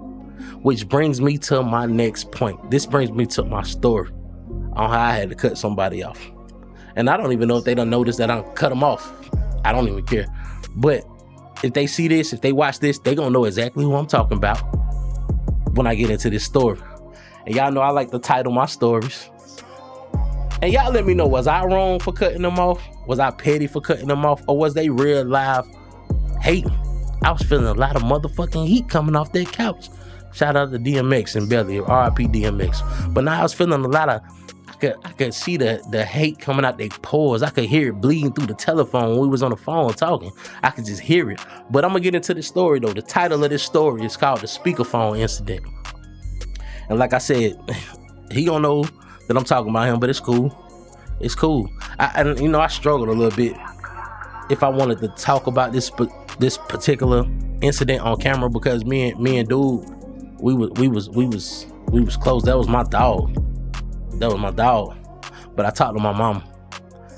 Which brings me to my next point. This brings me to my story on how I had to cut somebody off. And I don't even know if they done noticed that I cut them off. I don't even care. But if they see this, if they watch this, they gonna know exactly who I'm talking about when I get into this story. And y'all know I like to title my stories. And y'all let me know, was I wrong for cutting them off? Was I petty for cutting them off? Or was they real live hating? I was feeling a lot of motherfucking heat coming off that couch. Shout out to DMX and Belly, RIP DMX. But now I was feeling a lot of, I could see the hate coming out their pores. I could hear it bleeding through the telephone when we was on the phone talking. I could just hear it. But I'm gonna get into the story though. The title of this story is called The Speakerphone Incident. And like I said, he don't know that I'm talking about him, but it's cool. It's cool. I struggled a little bit if I wanted to talk about this particular incident on camera, because me and dude, we was close. That was my dog. But I talked to my mama,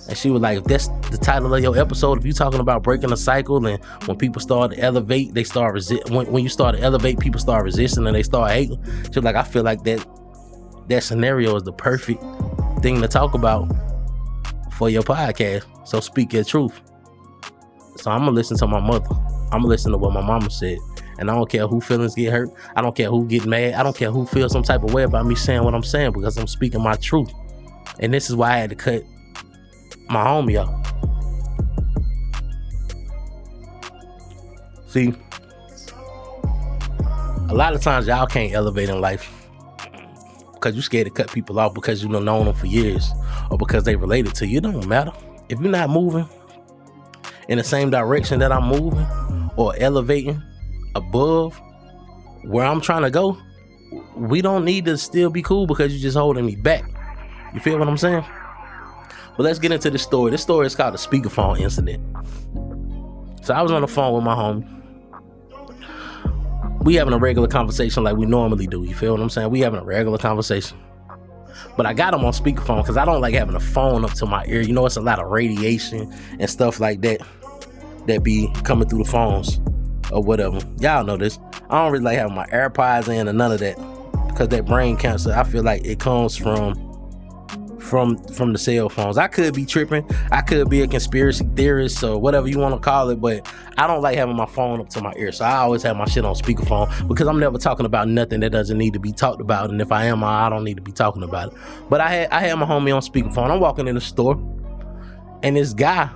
and she was like, if that's the title of your episode, if you talking about breaking a cycle, and when people start to elevate, they start when you start to elevate, people start resisting and they start hating. She was like, I feel like that scenario is the perfect thing to talk about for your podcast. So speak your truth. So I'm gonna listen to my mother. I'm gonna listen to what my mama said. And I don't care who feelings get hurt. I don't care who get mad. I don't care who feels some type of way about me saying what I'm saying, because I'm speaking my truth. And this is why I had to cut my homie off. See, a lot of times y'all can't elevate in life because you're scared to cut people off because you've known them for years, or because they related to you. It don't matter. If you're not moving in the same direction that I'm moving, or elevating above where I'm trying to go, we don't need to still be cool because you're just holding me back. You feel what I'm saying? But let's get into this story. This story is called The Speakerphone Incident. So I was on the phone with my homie. We having a regular conversation like we normally do. You feel what I'm saying? We having a regular conversation. but I got them on speakerphone because I don't like having the phone up to my ear. You know, it's a lot of radiation and stuff like that be coming through the phones or whatever. Y'all know this. I don't really like having my AirPods in or none of that because that brain cancer, I feel like it comes from the cell phones. I could be tripping. I could be a conspiracy theorist or whatever you want to call it, but I don't like having my phone up to my ear. So I always have my shit on speakerphone because I'm never talking about nothing that doesn't need to be talked about. And if I am, I don't need to be talking about it. But I had my homie on speakerphone. I'm walking in the store and this guy,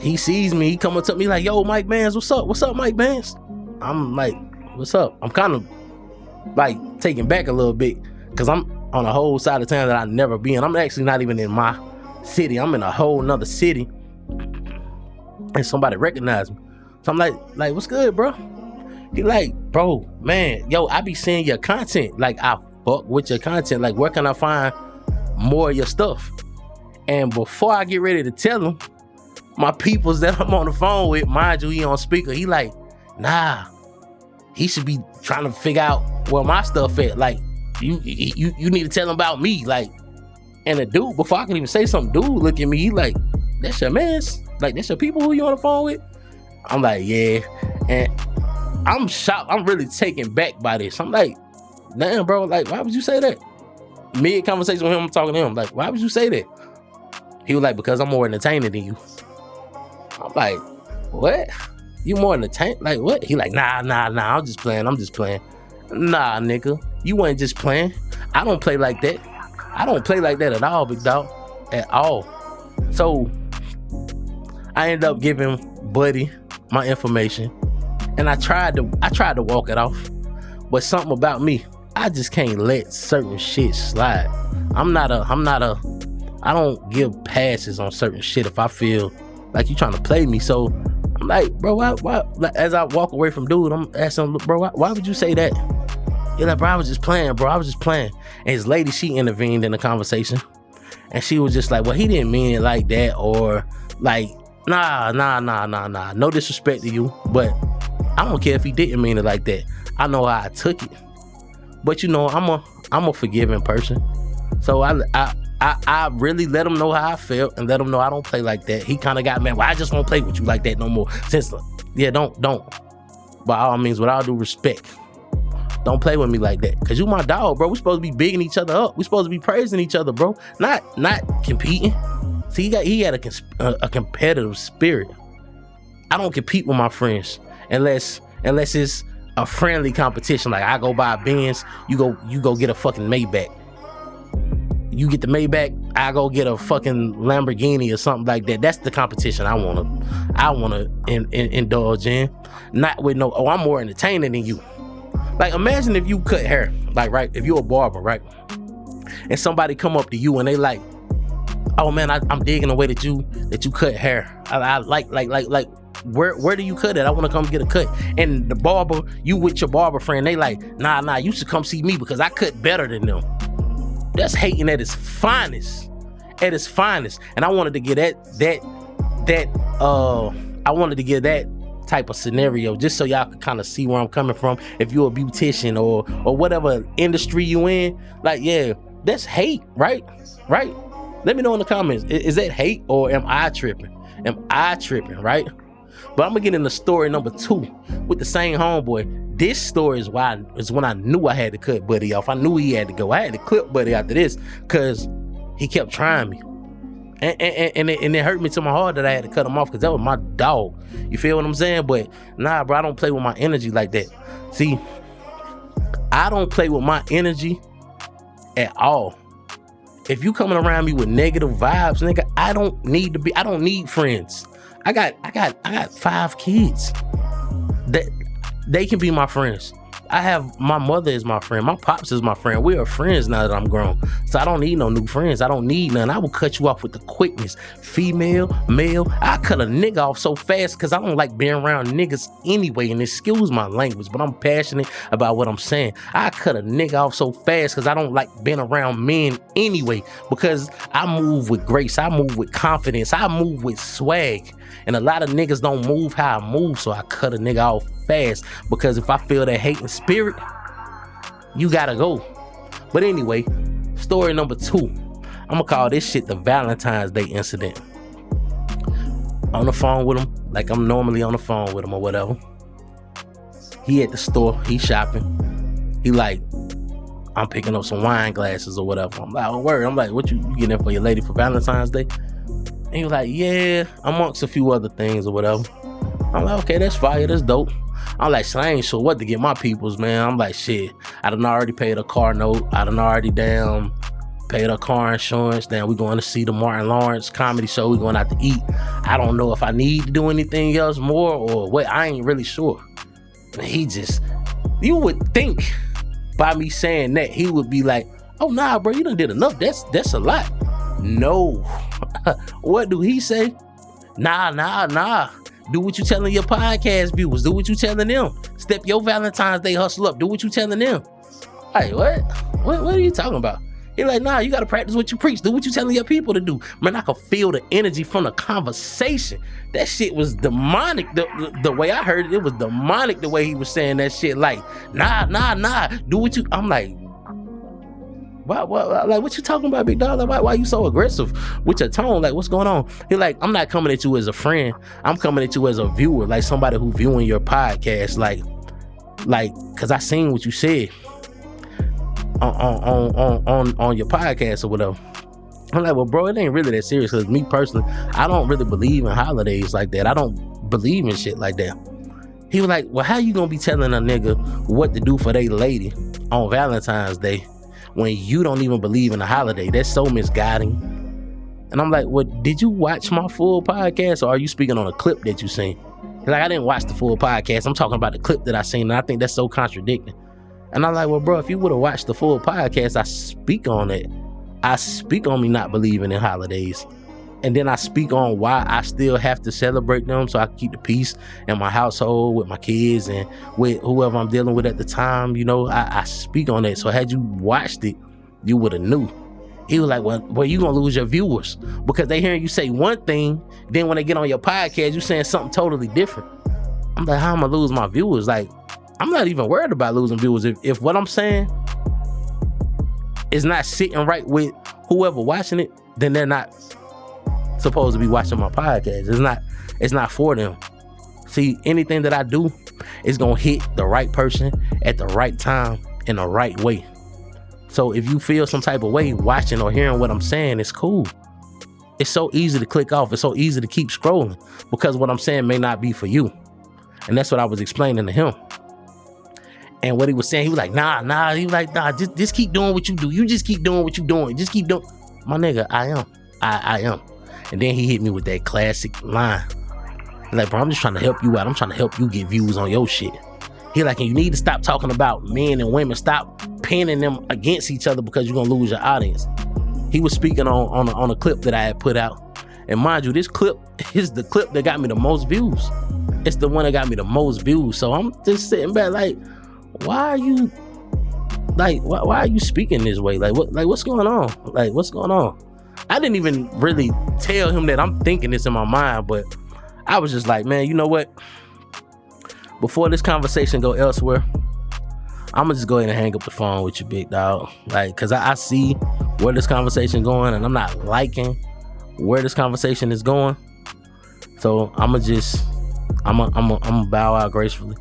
he sees me. He come up to me like, yo, Mike Bands, what's up? What's up, Mike Bands? I'm like, what's up? I'm kind of like taken back a little bit because I'm on a whole side of town that I never been. I'm actually not even in my city. I'm in a whole nother city. And somebody recognized me. So I'm like, what's good, bro? He like, bro, man, yo, I be seeing your content. Like, I fuck with your content. Like, where can I find more of your stuff? And before I get ready to tell him, my peoples that I'm on the phone with, mind you, he on speaker, he like, nah, he should be trying to figure out where my stuff at. Like, you need to tell him about me. Like, and the dude, before I can even say something, dude look at me, he like, that's your mans? Like, that's your people who you on the phone with? I'm like, yeah. And I'm shocked. I'm really taken back by this. I'm like, damn, bro, like, why would you say that? Mid conversation with him, I'm talking to him, like, why would you say that? He was like, because I'm more entertaining than you. I'm like, what? You more entertaining? Like, what? He like, nah, I'm just playing. Nah, nigga, you ain't just playing. I don't play like that. I don't play like that at all, big dog. At all. So I ended up giving Buddy my information, and I tried to walk it off, but something about me, I just can't let certain shit slide. I don't give passes on certain shit if I feel like you trying to play me. So I'm like, bro, why? Like, as I walk away from dude, I'm asking him, bro, why would you say that? He's like, bro, I was just playing, bro. And his lady, she intervened in the conversation, and she was just like, well, he didn't mean it like that, or like, nah. No disrespect to you, but I don't care if he didn't mean it like that. I know how I took it, but you know, I'm a forgiving person, so I really let him know how I felt and let him know I don't play like that. He kind of got mad. Well, I just won't play with you like that no more. Since, yeah, don't. By all means, with all due respect, don't play with me like that. Cause you my dog, bro. We supposed to be bigging each other up. We supposed to be praising each other, bro. Not competing. See, he had a competitive spirit. I don't compete with my friends unless it's a friendly competition. Like, I go buy a Benz, you go get a fucking Maybach. You get the Maybach, I go get a fucking Lamborghini or something like that. That's the competition I wanna indulge in. Not with no, oh, I'm more entertaining than you. Like, imagine if you cut hair, like, right, if you're a barber, right, and somebody come up to you and they like, oh man, I'm digging the way that you cut hair. I like where do you cut it? I want to come get a cut. And the barber, you with your barber friend, they like, nah, you should come see me because I cut better than them. That's hating at its finest. And I wanted to get that type of scenario just so y'all can kind of see where I'm coming from. If you're a beautician or whatever industry you in, like, yeah, that's hate, right? Let me know in the comments. Is that hate or am I tripping? Right? But I'm gonna get into story number 2 with the same homeboy. This story is when I knew I had to cut Buddy off. I knew he had to go. I had to clip Buddy after this because he kept trying me. And it hurt me to my heart that I had to cut him off because that was my dog. You feel what I'm saying? But nah, bro, I don't play with my energy like that. See, I don't play with my energy at all. If you coming around me with negative vibes, nigga, I don't need friends. I got 5 kids. They can be my friends. My mother is my friend. My pops is my friend. We are friends now that I'm grown. So I don't need no new friends. I don't need none. I will cut you off with the quickness. Female, male. I cut a nigga off so fast because I don't like being around niggas anyway. And excuse my language, but I'm passionate about what I'm saying. I cut a nigga off so fast because I don't like being around men anyway. Because I move with grace. I move with confidence. I move with swag. And a lot of niggas don't move how I move, so I cut a nigga off fast. Because if I feel that hating spirit, you gotta go. But anyway, Story number 2. I'm gonna call this shit the Valentine's Day incident. On the phone with him, like I'm normally on the phone with him or whatever. He at the store, he shopping. He like, I'm picking up some wine glasses or whatever. I'm like, oh word. I'm like, what you getting in for your lady for Valentine's Day? And he was like, yeah, amongst a few other things or whatever. I'm like, okay, that's fire, that's dope. I'm like, so I ain't sure what to get my peoples, man. I'm like, shit, I done already paid a car note. I done already paid a car insurance. Damn, we going to see the Martin Lawrence comedy show. We going out to eat. I don't know if I need to do anything else more or what. I ain't really sure. And you would think by me saying that, he would be like, oh, nah, bro, you done did enough. That's a lot. No. What do he say? Nah. Do what you telling your podcast viewers. Do what you telling them. Step your Valentine's Day hustle up. Do what you telling them. Hey, what? What are you talking about? He like, nah, you got to practice what you preach. Do what you telling your people to do. Man, I could feel the energy from the conversation. That shit was demonic. The way I heard it was demonic the way he was saying that shit. Like, nah. Do what you... I'm like, what you talking about, big dog? Like, why you so aggressive with your tone? Like, what's going on? He like, I'm not coming at you as a friend. I'm coming at you as a viewer, like somebody who viewing your podcast. Like, cause I seen what you said on your podcast or whatever. I'm like, well, bro, it ain't really that serious. Cause me personally, I don't really believe in holidays like that. I don't believe in shit like that. He was like, well, how you gonna be telling a nigga what to do for they lady on Valentine's Day when you don't even believe in a holiday? That's so misguiding. And I'm like, well, did you watch my full podcast or are you speaking on a clip that you seen? He's like, I didn't watch the full podcast. I'm talking about the clip that I seen, and I think that's so contradicting. And I'm like, well, bro, if you would have watched the full podcast, I speak on it. I speak on me not believing in holidays. And then I speak on why I still have to celebrate them so I can keep the peace in my household with my kids and with whoever I'm dealing with at the time. You know, I speak on that. So had you watched it, you would have knew. He was like, well, you gonna lose your viewers because they hearing you say one thing, then when they get on your podcast, you saying something totally different. I'm like, how am I lose my viewers? Like, I'm not even worried about losing viewers. If what I'm saying is not sitting right with whoever watching it, then they're not supposed to be watching my podcast. It's not for them. See, anything that I do is gonna hit the right person at the right time in the right way. So if you feel some type of way watching or hearing what I'm saying, it's cool. It's so easy to click off. It's so easy to keep scrolling because what I'm saying may not be for you. And that's what I was explaining to him. And what he was saying, he was like, nah. He was like, nah, just keep doing what you do. You just keep doing what you're doing. Just keep doing. My nigga, I am. And then he hit me with that classic line. He's like, bro, I'm just trying to help you out. I'm trying to help you get views on your shit. He like, and you need to stop talking about men and women. Stop pinning them against each other because you're going to lose your audience. He was speaking on a clip that I had put out. And mind you, this clip is the clip that got me the most views. It's the one that got me the most views. So I'm just sitting back like, why are you speaking this way? What's going on? Like, what's going on? I didn't even really tell him that I'm thinking this in my mind, but I was just like, man, you know what? Before this conversation go elsewhere, I'm gonna just go ahead and hang up the phone with you, big dog. Like, cause I see where this conversation going, and I'm not liking where this conversation is going. So I'm gonna bow out gracefully.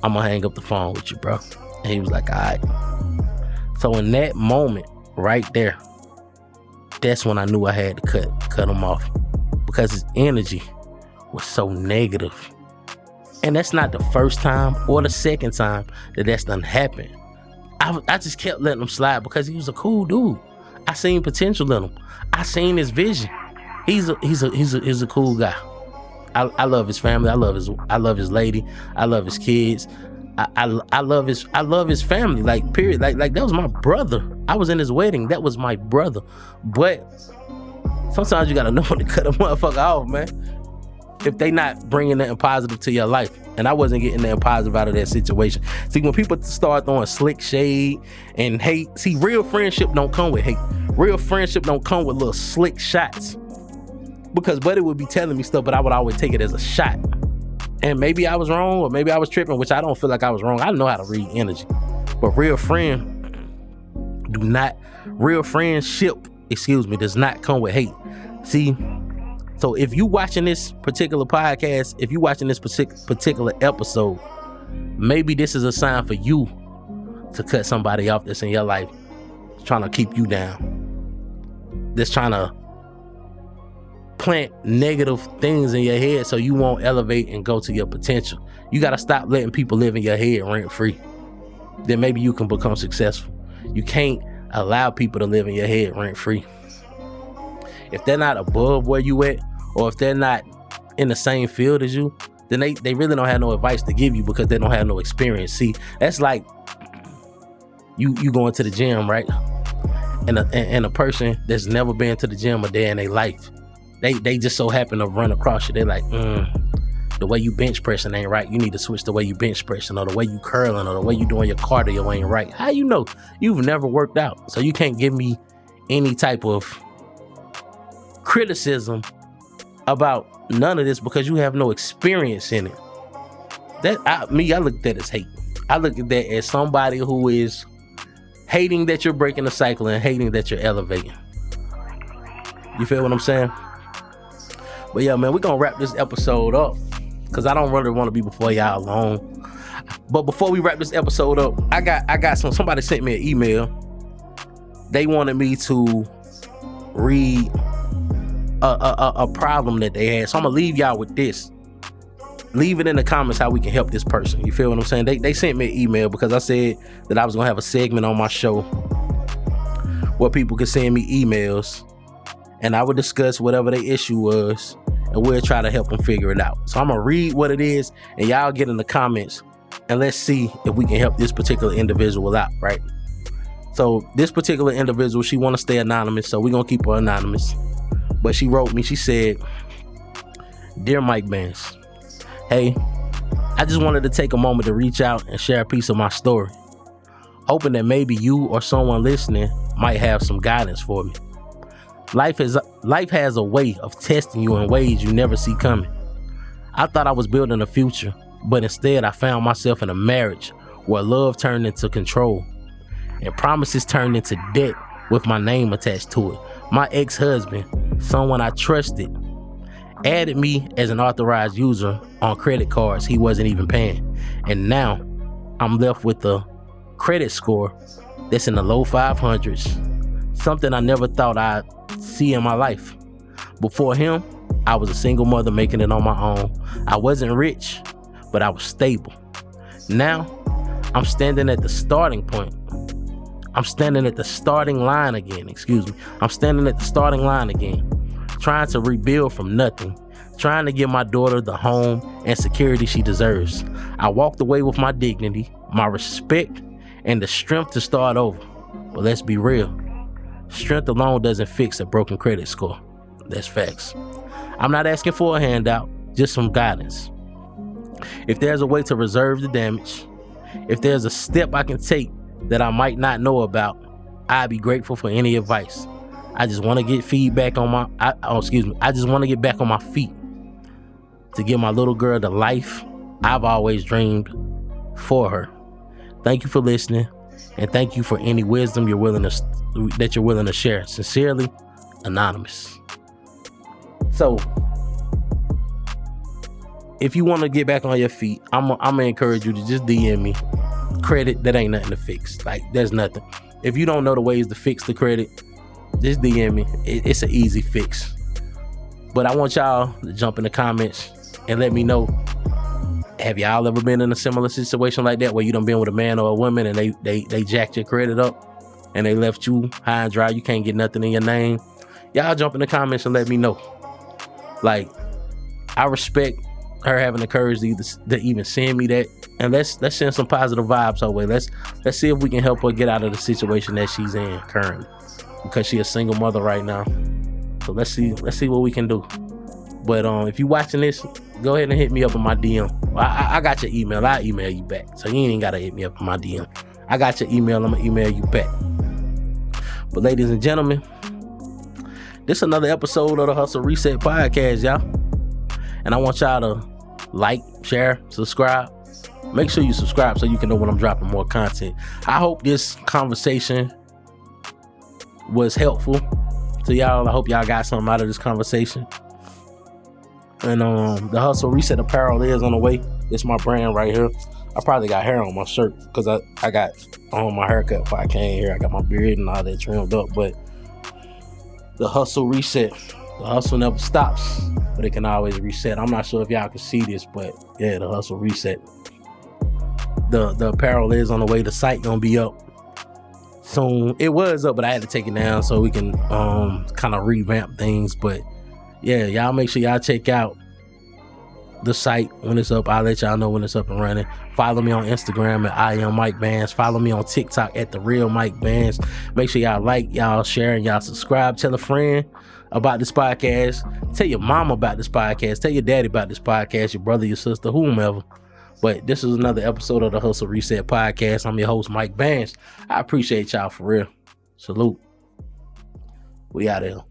I'm gonna hang up the phone with you, bro. And he was like, all right. So in that moment, right there, that's when I knew I had to cut him off because his energy was so negative. And that's not the first time or the second time that's done happened. I just kept letting him slide because he was a cool dude. I seen potential in him. I seen his vision. He's a cool guy. I love his family. I love his lady. I love his kids. I love his family. Like, period. Like that was my brother. I was in his wedding. That was my brother. But sometimes you gotta know when to cut a motherfucker off, man. If they not bringing nothing positive to your life. And I wasn't getting nothing positive out of that situation. See, when people start throwing slick shade and hate, see, real friendship don't come with hate. Real friendship don't come with little slick shots. Because Buddy would be telling me stuff, but I would always take it as a shot. And maybe I was wrong, or maybe I was tripping, which I don't feel like I was wrong. I know how to read energy. But real friend real friendship, does not come with hate. See, so if you watching this particular podcast, if you watching this particular episode, maybe this is a sign for you to cut somebody off that's in your life, trying to keep you down, that's trying to plant negative things in your head so you won't elevate and go to your potential. You got to stop letting people live in your head rent free. Then maybe you can become successful. You can't allow people to live in your head rent free. If they're not above where you at, or if they're not in the same field as you, then they really don't have no advice to give you because they don't have no experience. See, that's like you going to the gym, right? And a person that's never been to the gym a day in their life, they just so happen to run across you. They're like, the way you bench pressing ain't right. You need to switch the way you bench pressing, or the way you curling, or the way you doing your cardio ain't right. How you know? You've never worked out, so you can't give me any type of criticism about none of this because you have no experience in it. I look at that as hate. I look at that as somebody who is hating that you're breaking the cycle and hating that you're elevating. You feel what I'm saying? But yeah, man, we're gonna wrap this episode up because I don't really want to be before y'all long. But before we wrap this episode up, I got somebody sent me an email. They wanted me to read a problem that they had. So I'm gonna leave y'all with this. Leave it in the comments how we can help this person. You feel what I'm saying? They sent me an email because I said that I was gonna have a segment on my show where people could send me emails and I would discuss whatever their issue was and we'll try to help them figure it out. So I'm gonna read what it is and y'all get in the comments and let's see if we can help this particular individual out, right? So this particular individual, she want to stay anonymous, so we're gonna keep her anonymous. But she wrote me, she said, "Dear Mike Bands, hey, I just wanted to take a moment to reach out and share a piece of my story, hoping that maybe you or someone listening might have some guidance for me. Life has a way of testing you in ways you never see coming. I thought I was building a future, but instead I found myself in a marriage where love turned into control and promises turned into debt with my name attached to it. My ex-husband, someone I trusted, added me as an authorized user on credit cards he wasn't even paying. And now I'm left with a credit score that's in the low 500s, something I never thought I'd see in my life. Before him, I was a single mother making it on my own. I wasn't rich, but I was stable. Now I'm standing at the starting point. I'm standing at the starting line again, I'm standing at the starting line again, trying to rebuild from nothing, trying to give my daughter the home and security she deserves. I walked away with my dignity, my respect, and the strength to start over. But let's be real, strength alone doesn't fix a broken credit score. That's facts. I'm not asking for a handout, just some guidance. If there's a way to reserve the damage, if there's a step I can take that I might not know about, I'd be grateful for any advice. I just want to get feedback on I just want to get back on my feet to give my little girl the life I've always dreamed for her. Thank you for listening, and thank you for any wisdom that you're willing to share. Sincerely, Anonymous. So, if you want to get back on your feet, I'm gonna encourage you to just DM me. Credit, that ain't nothing to fix. Like, there's nothing. If you don't know the ways to fix the credit, just DM me. It's an easy fix. But I want y'all to jump in the comments and let me know, have y'all ever been in a similar situation like that where you done been with a man or a woman and they jacked your credit up and they left you high and dry, you can't get nothing in your name? Y'all jump in the comments and let me know. Like, I respect her having the courage to even send me that, and let's send some positive vibes her way. Let's see if we can help her get out of the situation that she's in currently, because she's a single mother right now. So let's see what we can do. But if you watching this, go ahead and hit me up in my DM. I got your email. I'll email you back, so you ain't gotta hit me up in my DM. I got your email. I'm gonna email you back. But ladies and gentlemen, this is another episode of the Hustle Reset Podcast, y'all. And I want y'all to like, share, subscribe. Make sure you subscribe so you can know when I'm dropping more content. I hope this conversation was helpful to y'all. I hope y'all got something out of this conversation. And the Hustle Reset apparel is on the way. It's my brand right here. I probably got hair on my shirt because I got on my haircut before I came here. I got my beard and all that trimmed up. But the Hustle Reset, the hustle never stops, but it can always reset. I'm not sure if y'all can see this, but yeah, the Hustle Reset. The apparel is on the way. The site gonna be up soon. It was up, but I had to take it down so we can kind of revamp things. But yeah, y'all make sure y'all check out the site when it's up. I'll let y'all know when it's up and running. Follow me on Instagram at I am Mike Bands. Follow me on TikTok at The Real Mike Bands. Make sure y'all like, y'all share, and y'all subscribe. Tell a friend about this podcast. Tell your mom about this podcast. Tell your daddy about this podcast, your brother, your sister, whomever. But this is another episode of the Hustle Reset Podcast. I'm your host, Mike Bands. I appreciate y'all for real. Salute. We out of here.